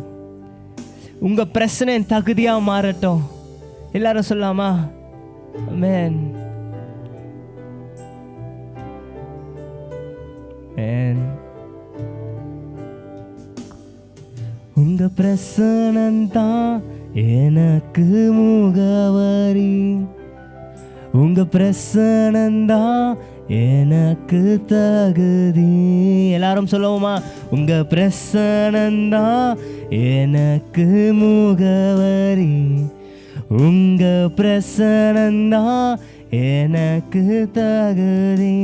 உங்கள் பிரச்சனை என் தகுதியாக மாறட்டும். எல்லாரும் சொல்லாமா? ஆமென். உங்க பிரசனந்தான் எனக்கு முகவரி, உங்க பிரசனந்தான் எனக்கு தகுதி. எல்லாரும் சொல்லுவோமா? உங்க பிரசனந்தான் எனக்கு முகவரி, உங்க பிரசனந்தான் எனக்கு தகுதி.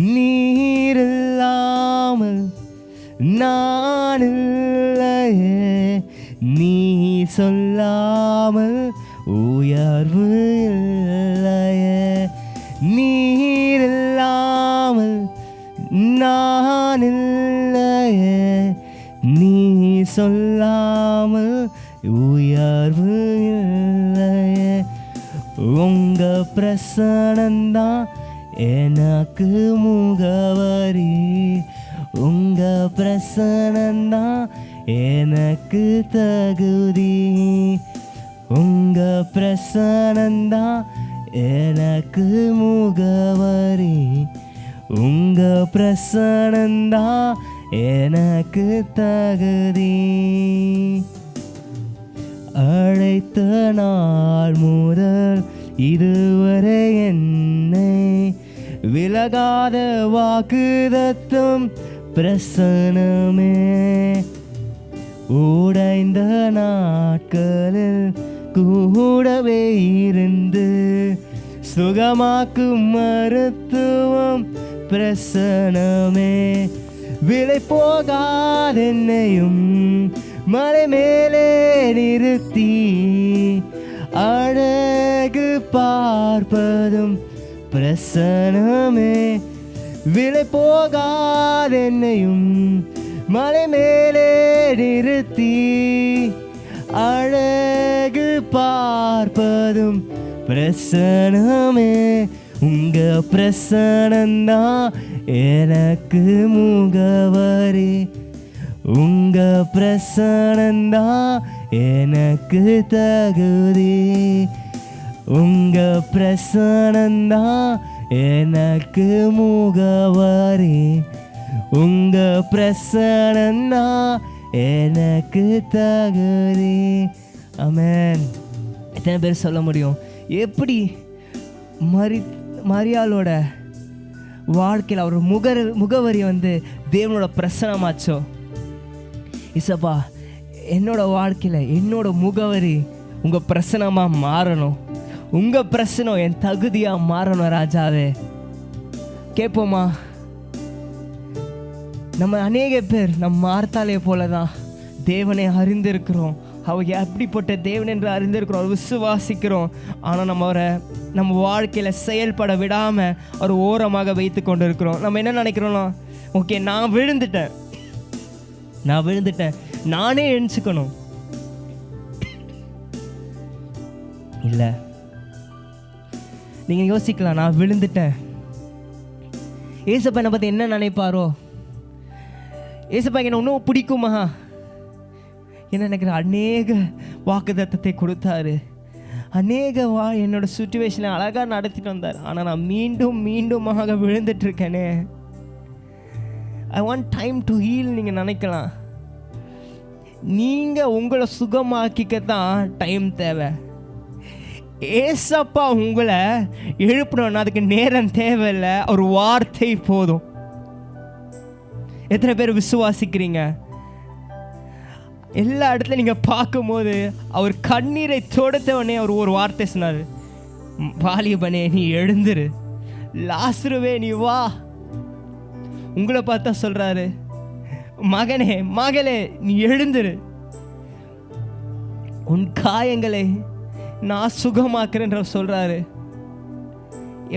நீரில்லாமல் நான் இல்லையே, நீ சொல்லாமல் உயர்வு இல்லையே. நீரில்லாமல் நான் இல்லையே, நீ சொல்லாமல் உயர்வு இல்லையே. உங்க பிரசனந்தான் எனக்கு முகவரி, உங்க பிரசனந்தான் எனக்கு தகுதி, உங்க பிரசனந்தான் எனக்கு முகவரி, உங்க பிரசனந்தான் எனக்கு தகுதி. அழைத்த நாள் முதல் இதுவரை என்னை விலகாத வாக்குதத்தம் பிரசனமே. உடைந்த நாட்களில் கூடவே இருந்து சுகமாக்கும் மருத்துவம் பிரசனமே. விலை போகாதென்னையும் மலை மேலே நிறுத்தி அழகு பார்ப்பதும் பிரசனமே. விலை போகாதென்னையும் மலை மேலே நிறுத்தி அழகு பார்ப்பதும் பிரசனமே. உங்க பிரசனந்தான் எனக்கு முகவரி, உங்க பிரசனந்தான் எனக்கு தகுதி, உங்க பிரசனந்தான் எனக்கு முகவரி, உங்க பிரசனந்தான் எனக்கு தகுதி. ஆமென். எத்தனை பேர் சொல்ல முடியும் எப்படி மரியாளோட வாழ்க்கையில் அவர் முகவரி தேவனோட பிரசனமாச்சோ? இசப்பா, என்னோட வாழ்க்கையில் என்னோட முகவரி உங்கள் பிரசனமாக மாறணும், உங்கள் பிரசனம் என் தகுதியாக மாறணும் ராஜாவே. கேட்போமா? நம்ம அநேக பேர் நம் மார்த்தாலே போல தான் தேவனை அறிந்திருக்கிறோம், அவர் எப்படிப்பட்ட தேவன் என்று அறிந்திருக்கிறோம், அவர் விசுவாசிக்கிறோம். ஆனால் நம்ம அவரை நம்ம வாழ்க்கையில் செயல்பட விடாமல் அவர் ஓரமாக வைத்து கொண்டு இருக்கிறோம். நம்ம என்ன நினைக்கிறோம்னா, ஓகே நான் விழுந்துட்டேன், நானே எழுந்துக்கணும். இல்லை, நீங்கள் யோசிக்கலாம், நான் விழுந்துட்டேன், ஏசப்பா என்னை பற்றி என்ன நினைப்பாரோ, ஏசப்பா என்ன இன்னும் பிடிக்குமா என்ன நினைக்கிற. அநேக வாக்குத்தத்தத்தை கொடுத்தாரு, அநேக என்னோட சுச்சுவேஷனை அழகாக நடத்திட்டு வந்தார். ஆனால் நான் மீண்டுமாக விழுந்துட்டு இருக்கேனே. I want time to heal. நீங்கள் நினைக்கலாம், நீங்கள் உங்களை சுகமாக்கிக்க தான் டைம் தேவை. ஏசப்பா உங்களை எழுப்பணும்னா அதுக்கு நேரம் தேவையில்லை, ஒரு வார்த்தை போதும். எத்தனை பேர் விசுவாசிக்கிறீங்க? எல்லா இடத்துல நீங்கள் பார்க்கும்போது அவர் கண்ணீரை தொடுத்தவனே அவர் ஒரு வார்த்தை சொன்னார், வாலிபனே நீ எழுந்துரு, லாசருவே நீ வா. உங்களை பார்த்தா சொல்றாரு, மகனே மகளே நீ எழுந்துரு, உன் காயங்களை நான் சுகமாக்குறேன்ற சொல்றாரு.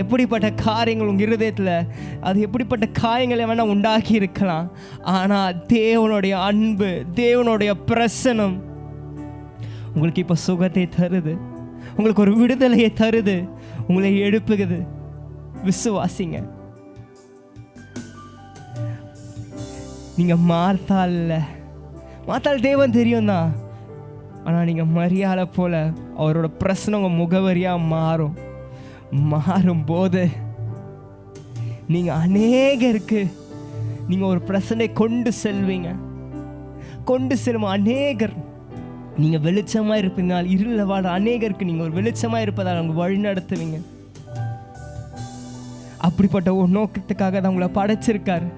எப்படிப்பட்ட காரியங்கள் உங்கள் இருதயத்தில், அது எப்படிப்பட்ட காயங்களை வேணால் உண்டாக்கி இருக்கலாம், ஆனால் தேவனுடைய அன்பு, தேவனுடைய பிரசனம் உங்களுக்கு இப்போ சுகத்தை தருது, உங்களுக்கு ஒரு விடுதலையை தருது, உங்களை எழுப்புகுது. விசுவாசிங்க. நீங்கள் மார்த்தாள் தேவன் தெரியும் தான், ஆனால் நீங்கள் மரியாதை போல அவரோட பிரசனம் உங்கள் முகவரியாக மாறும்போது நீங்கள் அநேகருக்கு நீங்கள் ஒரு பிரச்சனை கொண்டு செல்லும். அநேகர் நீங்கள் வெளிச்சமாக இருப்பீங்கனால் இருளில் வாழ அநேகருக்கு நீங்கள் ஒரு வெளிச்சமாக இருப்பதால் அவங்க வழி நடத்துவீங்க. அப்படிப்பட்ட ஒரு நோக்கத்துக்காக தான் உங்களை படைச்சிருக்காரு.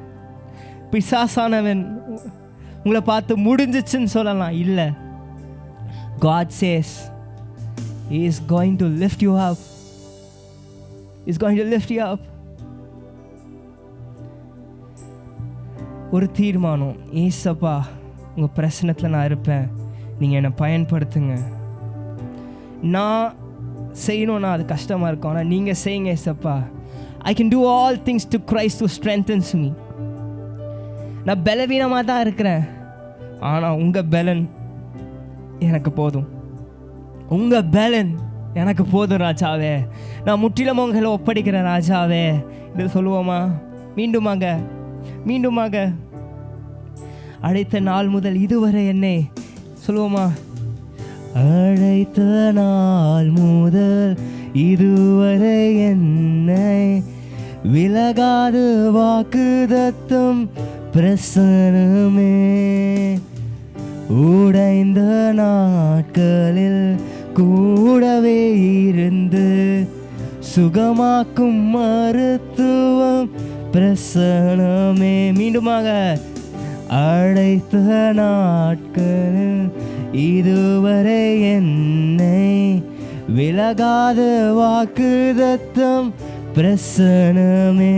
பிசாசானவன் உங்களை பார்த்து முடிஞ்சிச்சுன்னு சொல்லலாம், இல்லை. God says He is going to lift you up. He's going to lift you up. ஒரு தீர்மானம், ஏசப்பா உங்கள் பிரச்சனத்தில் நான் இருப்பேன், நீங்கள் என்னை பயன்படுத்துங்க. நான் செய்யணும்னா அது கஷ்டமாக இருக்கும், ஆனால் நீங்கள் செய்யுங்க ஏசப்பா. I can do all things to Christ who strengthens me. நான் பலவீனமாக தான் இருக்கிறேன், ஆனால் உங்கள் பலன் எனக்கு போதும், உங்கள் பலன் எனக்கு போதும் ராஜாவே. நான் முற்றிலும் உங்களை ஒப்படைக்கிறேன் ராஜாவே. இது சொல்லுவோமா? மீண்டுமாக அழைத்த நாள் முதல் இதுவரை என்னை சொல்லுவோமா? அழைத்த நாள் முதல் இதுவரை என்னை விலகாது வாக்குதத்தம் பிரசனமே, உடைந்த நாட்களில் கூடவே இருந்து சுகமாக்கும் மருத்துவம் பிரசனமே. மீண்டுமாக அழைத்த நாட்களில் இதுவரை என்னை விலகாத வாக்குதத்தம் பிரசனமே,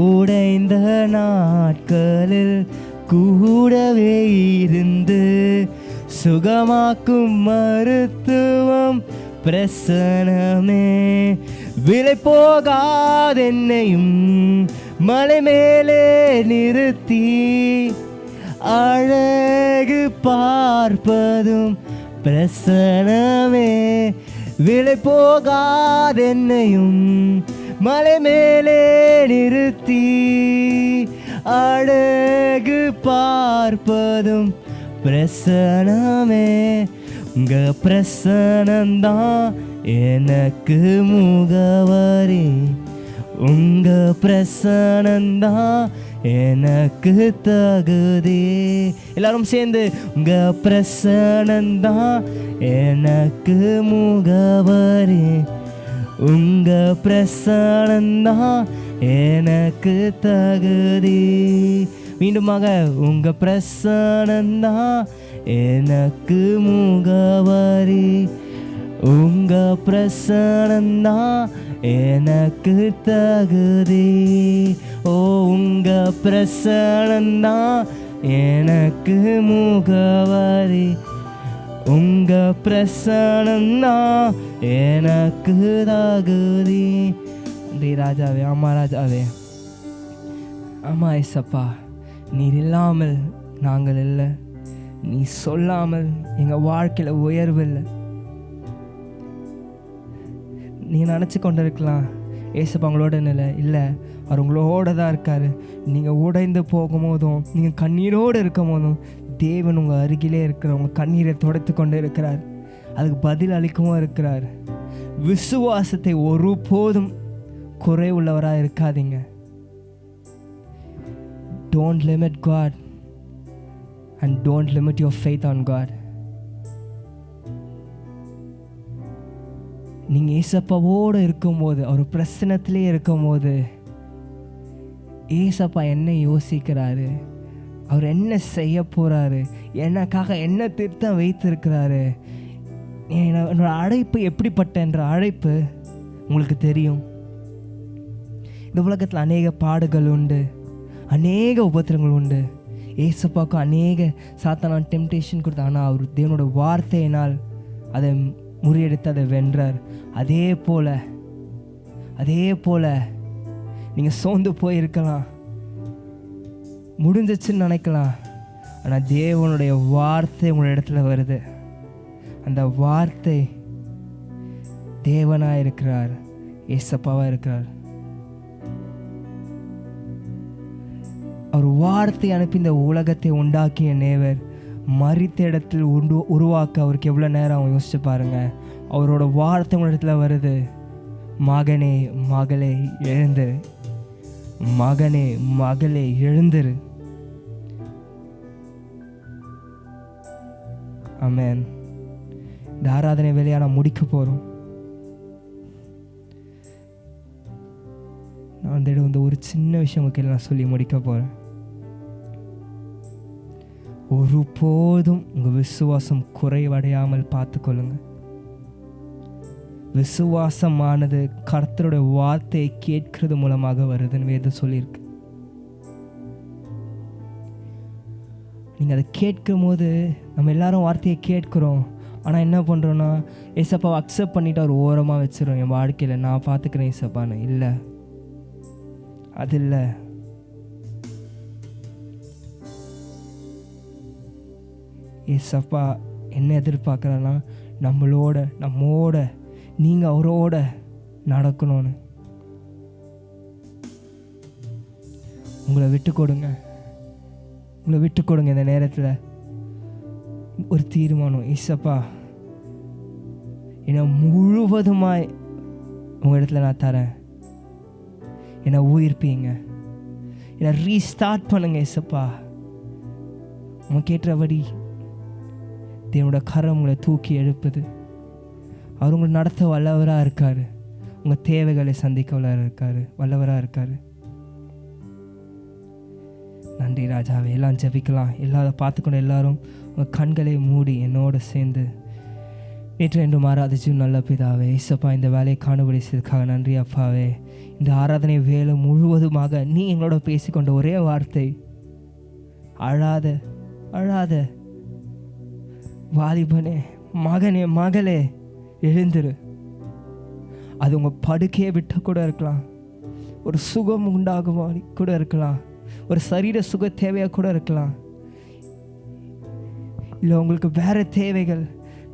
உடைந்த நாட்களில் கூடவே இருந்து சுகமாக்கும் மருத்துவம் பிரசனமே. விலை போகாதென்னையும் மலை மேலே நிறுத்தி அழகு பார்ப்பதும் பிரசனமே. விலை போகாதென்னையும் மலை மேலே நிறுத்தி அழகு பார்ப்பதும் பிரசனமே. உங்க பிரசனந்தான் எனக்கு முகவரி. உங்க பிரசனந்தான் எனக்கு தகுதி. எல்லாரும் சேர்ந்து உங்க பிரசனந்தான் எனக்கு முகவரி. உங்க பிரசனந்தான் எனக்கு தகுதி. மீண்டுமாக உங்க பிரசனந்தான் எனக்கு முகவரி. உங்க பிரசனந்தான் எனக்கு தகுதி. ஓ உங்க பிரசனந்தான் எனக்கு முகவரி. உங்க பிரசனந்தான் எனக்கு தகுதி. நன்றி ராஜாவே. ஆமா ராஜாவே, ஆமா ஏசப்பா, நீர் இல்லாமல் நாங்கள் இல்லை. நீ சொல்லாமல் எங்கள் வாழ்க்கையில் உயர்வு இல்லை. நீங்கள் நினச்சி கொண்டு இருக்கலாம் ஏசப்பா உங்களோட இல்லை, அவர் உங்களோட தான் இருக்கார். நீங்கள் உடைந்து போகும்போதும், நீங்கள் கண்ணீரோடு இருக்கும் போதும் தேவன் உங்கள் அருகிலே இருக்கிற உங்கள் கண்ணீரை துடைத்து கொண்டு இருக்கிறார். அதுக்கு பதில் அளிக்கவும் இருக்கிறார். விசுவாசத்தை ஒருபோதும் குறை உள்ளவராக இருக்காதீங்க. Don't limit God and don't limit your faith on God. நீங்கள் ஏசப்பாவோடு இருக்கும்போது, அவர் பிரசன்னத்திலே இருக்கும்போது, ஏசப்பா என்ன யோசிக்கிறாரு, அவர் என்ன செய்ய போகிறாரு, எனக்காக என்ன திட்டம் வைத்திருக்கிறாரு, என்னோட அழைப்பு எப்படிப்பட்ட என்ற அழைப்பு உங்களுக்கு தெரியும். இந்த உலகத்தில் அநேக பாடுகள் உண்டு, அநேக உபத்திரங்கள் உண்டு. ஏசப்பாவுக்கு அநேக சாத்தான டெம்டேஷன் கொடுத்தா, ஆனால் அவர் தேவனோட வார்த்தையினால் அதை முறியடித்து அதை வென்றார். அதே போல் நீங்கள் சோர்ந்து போயிருக்கலாம், முடிஞ்சிச்சுன்னு நினைக்கலாம். ஆனால் தேவனுடைய வார்த்தை உங்களோட இடத்துல வருது. அந்த வார்த்தை தேவனாக இருக்கிறார், ஏசப்பாவாக இருக்கிறார். அவர் வார்த்தை அனுப்பி இந்த உலகத்தை உண்டாக்கிய நேவர் மரித்த இடத்தில் உருவாக்க அவருக்கு எவ்வளோ நேரம் அவங்க யோசிச்சு பாருங்க. அவரோட வார்த்தை உங்கள் இடத்துல வருது, மகனே மகளே எழுந்திரு, மகனே மகளே எழுந்திரு. ஆமென். இந்த ஆராதனை வேலையை நான் முடிக்க போகிறோம். நான் வந்து ஒரு சின்ன விஷயம் உங்களுக்கு நான் சொல்லி முடிக்க போகிறேன். ஒருபோதும் உங்கள் விசுவாசம் குறைவடையாமல் பார்த்துக்கொள்ளுங்க. விசுவாசமானது கர்த்தருடைய வார்த்தையை கேட்கிறது மூலமாக வருதுன்னு வேதம் சொல்லியிருக்கு. நீங்கள் அதை கேட்கும் போது நம்ம எல்லாரும் வார்த்தையை கேட்குறோம், ஆனால் என்ன பண்ணுறோன்னா ஏசப்பாவை அக்செப்ட் பண்ணிவிட்டு அவர் ஓரமாக வச்சிடும். என் வாழ்க்கையில் நான் பார்த்துக்கிறேன் ஏசப்பான்னு. இல்லை, அது இல்லை. ஏசப்பா என்ன எதிர்பார்க்குறேன்னா நம்மோட நீங்கள் அவரோட நடக்கணும்னு. உங்களை விட்டு கொடுங்க இந்த நேரத்தில். ஒரு தீர்மானம், ஏசப்பா என்னை முழுவதுமாய் உங்கள் இடத்துல நான் தரேன், என்னை உயிர்ப்பீங்க, என்னை ரீஸ்டார்ட் பண்ணுங்க ஏசப்பா. உங்க கேட்டபடி தேவனோட கரம் உங்களை தூக்கி எழுப்புது. அவர் உங்களை நடத்த வல்லவராக இருக்கார். உங்கள் தேவைகளை சந்திக்க வல்லவராக இருக்கார். நன்றி ராஜாவே. எல்லாம் ஜெபிக்கலாம். எல்லாரும் பார்த்துக்கணும். எல்லாரும் உங்கள் கண்களை மூடி என்னோடு சேர்ந்து நேற்று என்று மாறாத நல்ல பிதாவே, ஏசப்பா இந்த வேலையை காணுபடி செய்ததுக்காக நன்றி அப்பாவே. இந்த ஆராதனை வேலை முழுவதுமாக நீ எங்களோட பேசிக்கொண்ட ஒரே வார்த்தை, அழாத வாலிபனே, மகனே, மகளே எழுந்திரு. அது உங்கள் படுக்கையை விட்டு கூட இருக்கலாம், ஒரு சுகம் உண்டாகும் கூட இருக்கலாம், ஒரு சரீர சுக தேவையாக கூட இருக்கலாம், இல்லை உங்களுக்கு வேறு தேவைகள்,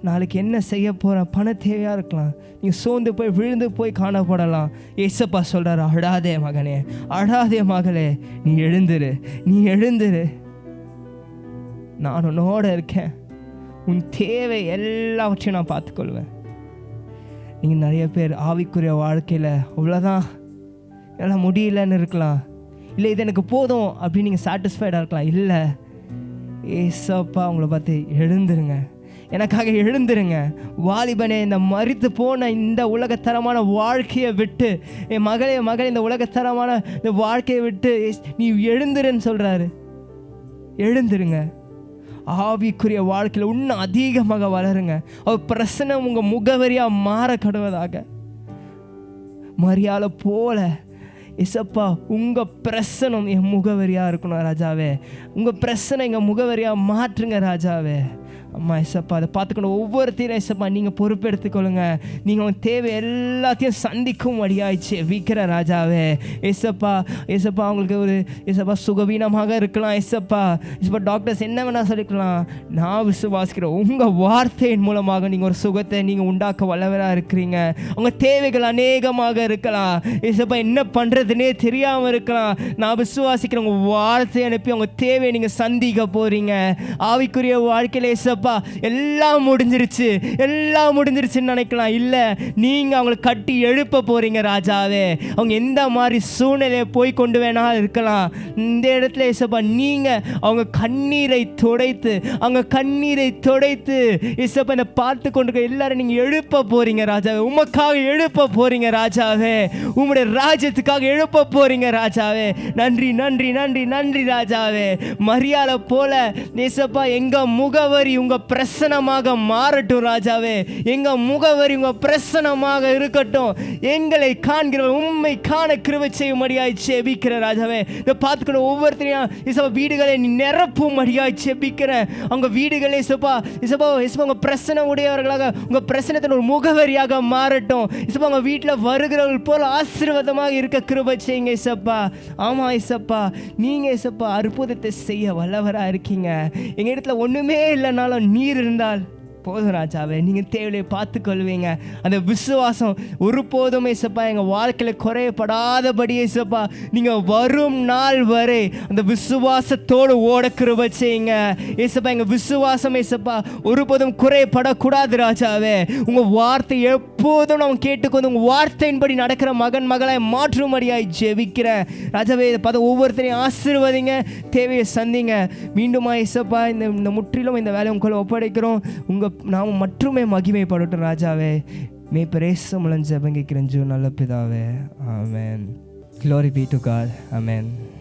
நாளைக்கு என்ன செய்ய போகிறேன் பண தேவையாக இருக்கலாம். நீங்கள் சோர்ந்து போய் விழுந்து போய் காணப்படலாம். ஏசப்பா சொல்கிறார், அழாதே மகனே, அழாதே மகளே, நீ எழுந்துரு. நான் உன்னோட இருக்கேன். உன் தேவை எல்லாவற்றையும் நான் பார்த்துக்கொள்வேன். நீங்கள் நிறைய பேர் ஆவிக்குரிய வாழ்க்கையில் அவ்வளோதான், எல்லாம் முடியலன்னு இருக்கலாம், இல்லை இது எனக்கு போதும் அப்படின்னு நீங்கள் சாட்டிஸ்ஃபைடாக இருக்கலாம். இல்லை, ஏசப்பா உங்களை பார்த்து எழுந்துருங்க, எனக்காக எழுந்துருங்க. வாலிபனே, இந்த மரித்து போன இந்த உலகத்தரமான வாழ்க்கையை விட்டு, என் மகளே இந்த உலகத்தரமான இந்த வாழ்க்கையை விட்டு நீ எழுந்துருன்னு சொல்கிறாரு. எழுந்துருங்க, ஆவிக்குரிய வாழ்க்கையில் இன்னும் அதிகமாக வளருங்க. அவர் பிரசனம் உங்கள் முகவரியாக மாற கடவுதாக. மரியாதை போல இசப்பா உங்கள் பிரசனம் என் முகவரியாக இருக்கணும் ராஜாவே. உங்கள் பிரசனை எங்கள் முகவரியாக மாற்றுங்க ராஜாவே. அம்மா இசப்பா, அதை பார்த்துக்கணும் ஒவ்வொருத்தையும் இசப்பா நீங்கள் பொறுப்பெடுத்துக்கொள்ளுங்க. நீங்கள் உங்கள் தேவை எல்லாத்தையும் சந்திக்கும் வழியாயிடுச்சு விற்கிற ராஜாவே. இசப்பா அவங்களுக்கு ஒரு இசப்பா சுகவீனமாக இருக்கலாம். இசப்பா டாக்டர்ஸ் என்ன வேணால் சொல்லிக்கலாம். நான் விசுவாசிக்கிறேன் உங்கள் வார்த்தையின் மூலமாக நீங்கள் ஒரு சுகத்தை நீங்கள் உண்டாக்க வல்லவராக இருக்கிறீங்க. உங்கள் தேவைகள் அநேகமாக இருக்கலாம். இசப்பா என்ன பண்ணுறதுனே தெரியாமல் இருக்கலாம். நான் விசுவாசிக்கிறேன் உங்கள் வார்த்தையை அனுப்பி உங்கள் தேவையை நீங்கள் சந்திக்க போகிறீங்க. ஆவிக்குரிய வாழ்க்கையில் இசப்பா எல்லாம் முடிஞ்சிருச்சுன்னு நினைக்கலாம். இல்லை, நீங்கள் அவங்களை கட்டி எழுப்ப போறீங்க ராஜாவே. அவங்க எந்த மாதிரி சூழ்நிலையை போய் கொண்டு வேணா இருக்கலாம். இந்த இடத்துல இசப்பா நீங்கள் அவங்க கண்ணீரை துடைத்து இசப்பா இந்த பார்த்து கொண்டு எல்லாரும் நீங்கள் எழுப்ப போறீங்க ராஜாவே. உமக்காக எழுப்ப போறீங்க ராஜாவே. உங்களுடைய ராஜ்யத்துக்காக எழுப்ப போறீங்க ராஜாவே. நன்றி நன்றி நன்றி நன்றி ராஜாவே. மரியாதை போல இசப்பா எங்க முகவரி உங்க பிரசனமாக மாறட்டும் ராஜாவே. எங்க முகவரி உங்க பிரசனமாக இருக்கட்டும். எங்களை காண்கிற உண்மை காண கிருபை செய்யும்படியாய் ஜெபிக்கிற ராஜாவே. இதை பார்த்துக்கணும் ஒவ்வொருத்தரையும் இசப்பா வீடுகளை நிரப்பும்படியாய் ஜெபிக்கிறேன். அவங்க வீடுகளே இசப்பா உங்க பிரசனம் உடையவர்களாக உங்க பிரசனத்தின் ஒரு முகவரியாக மாறட்டும். இசப்பா உங்க வீட்டில் வருகிறவர்கள் போல ஆசீர்வாதமாக இருக்க கிருபை செய்யுங்க இசப்பா. ஆமா இசப்பா, நீங்க இசப்பா அற்புதத்தை செய்ய வல்லவராக இருக்கீங்க. எங்க இடத்துல ஒண்ணுமே இல்லைனாலும் நீர் இருந்தால் போதும் ராஜாவே. நீங்கள் தேவையை பார்த்துக்கொள்வீங்க. அந்த விசுவாசம் ஒருபோதுமே இசப்பா எங்கள் வாழ்க்கையில் குறையப்படாதபடி இசப்பா நீங்கள் வரும் நாள் வரை அந்த விசுவாசத்தோடு ஓட கிருபை செய்யுங்க இசப்பா. எங்கள் விசுவாசம் இசப்பா ஒருபோதும் குறையப்படக்கூடாது ராஜாவே. உங்கள் வார்த்தை எப்போதும் நம்ம கேட்டுக்கொண்டு உங்கள் வார்த்தையின்படி நடக்கிற மகன் மகளாய் மாற்றும்படியாய் ஜெபிக்கிறேன் ராஜாவே. இதை பார்த்து ஒவ்வொருத்தரையும் ஆசீர்வதிங்க, தேவையை சந்திங்க. மீண்டுமா இசப்பா இந்த முற்றிலும் இந்த வேலையை உங்களை ஒப்படைக்கிறோம். உங்கள் நாம மட்டுமே மகிமைப்படட்டும் ராஜாவே. மேய்ப்பர் இயேசு மூலம் ஜெபம் கேட்கிறேன் நல்ல பிதாவே. ஆமென். Glory be to God. Amen.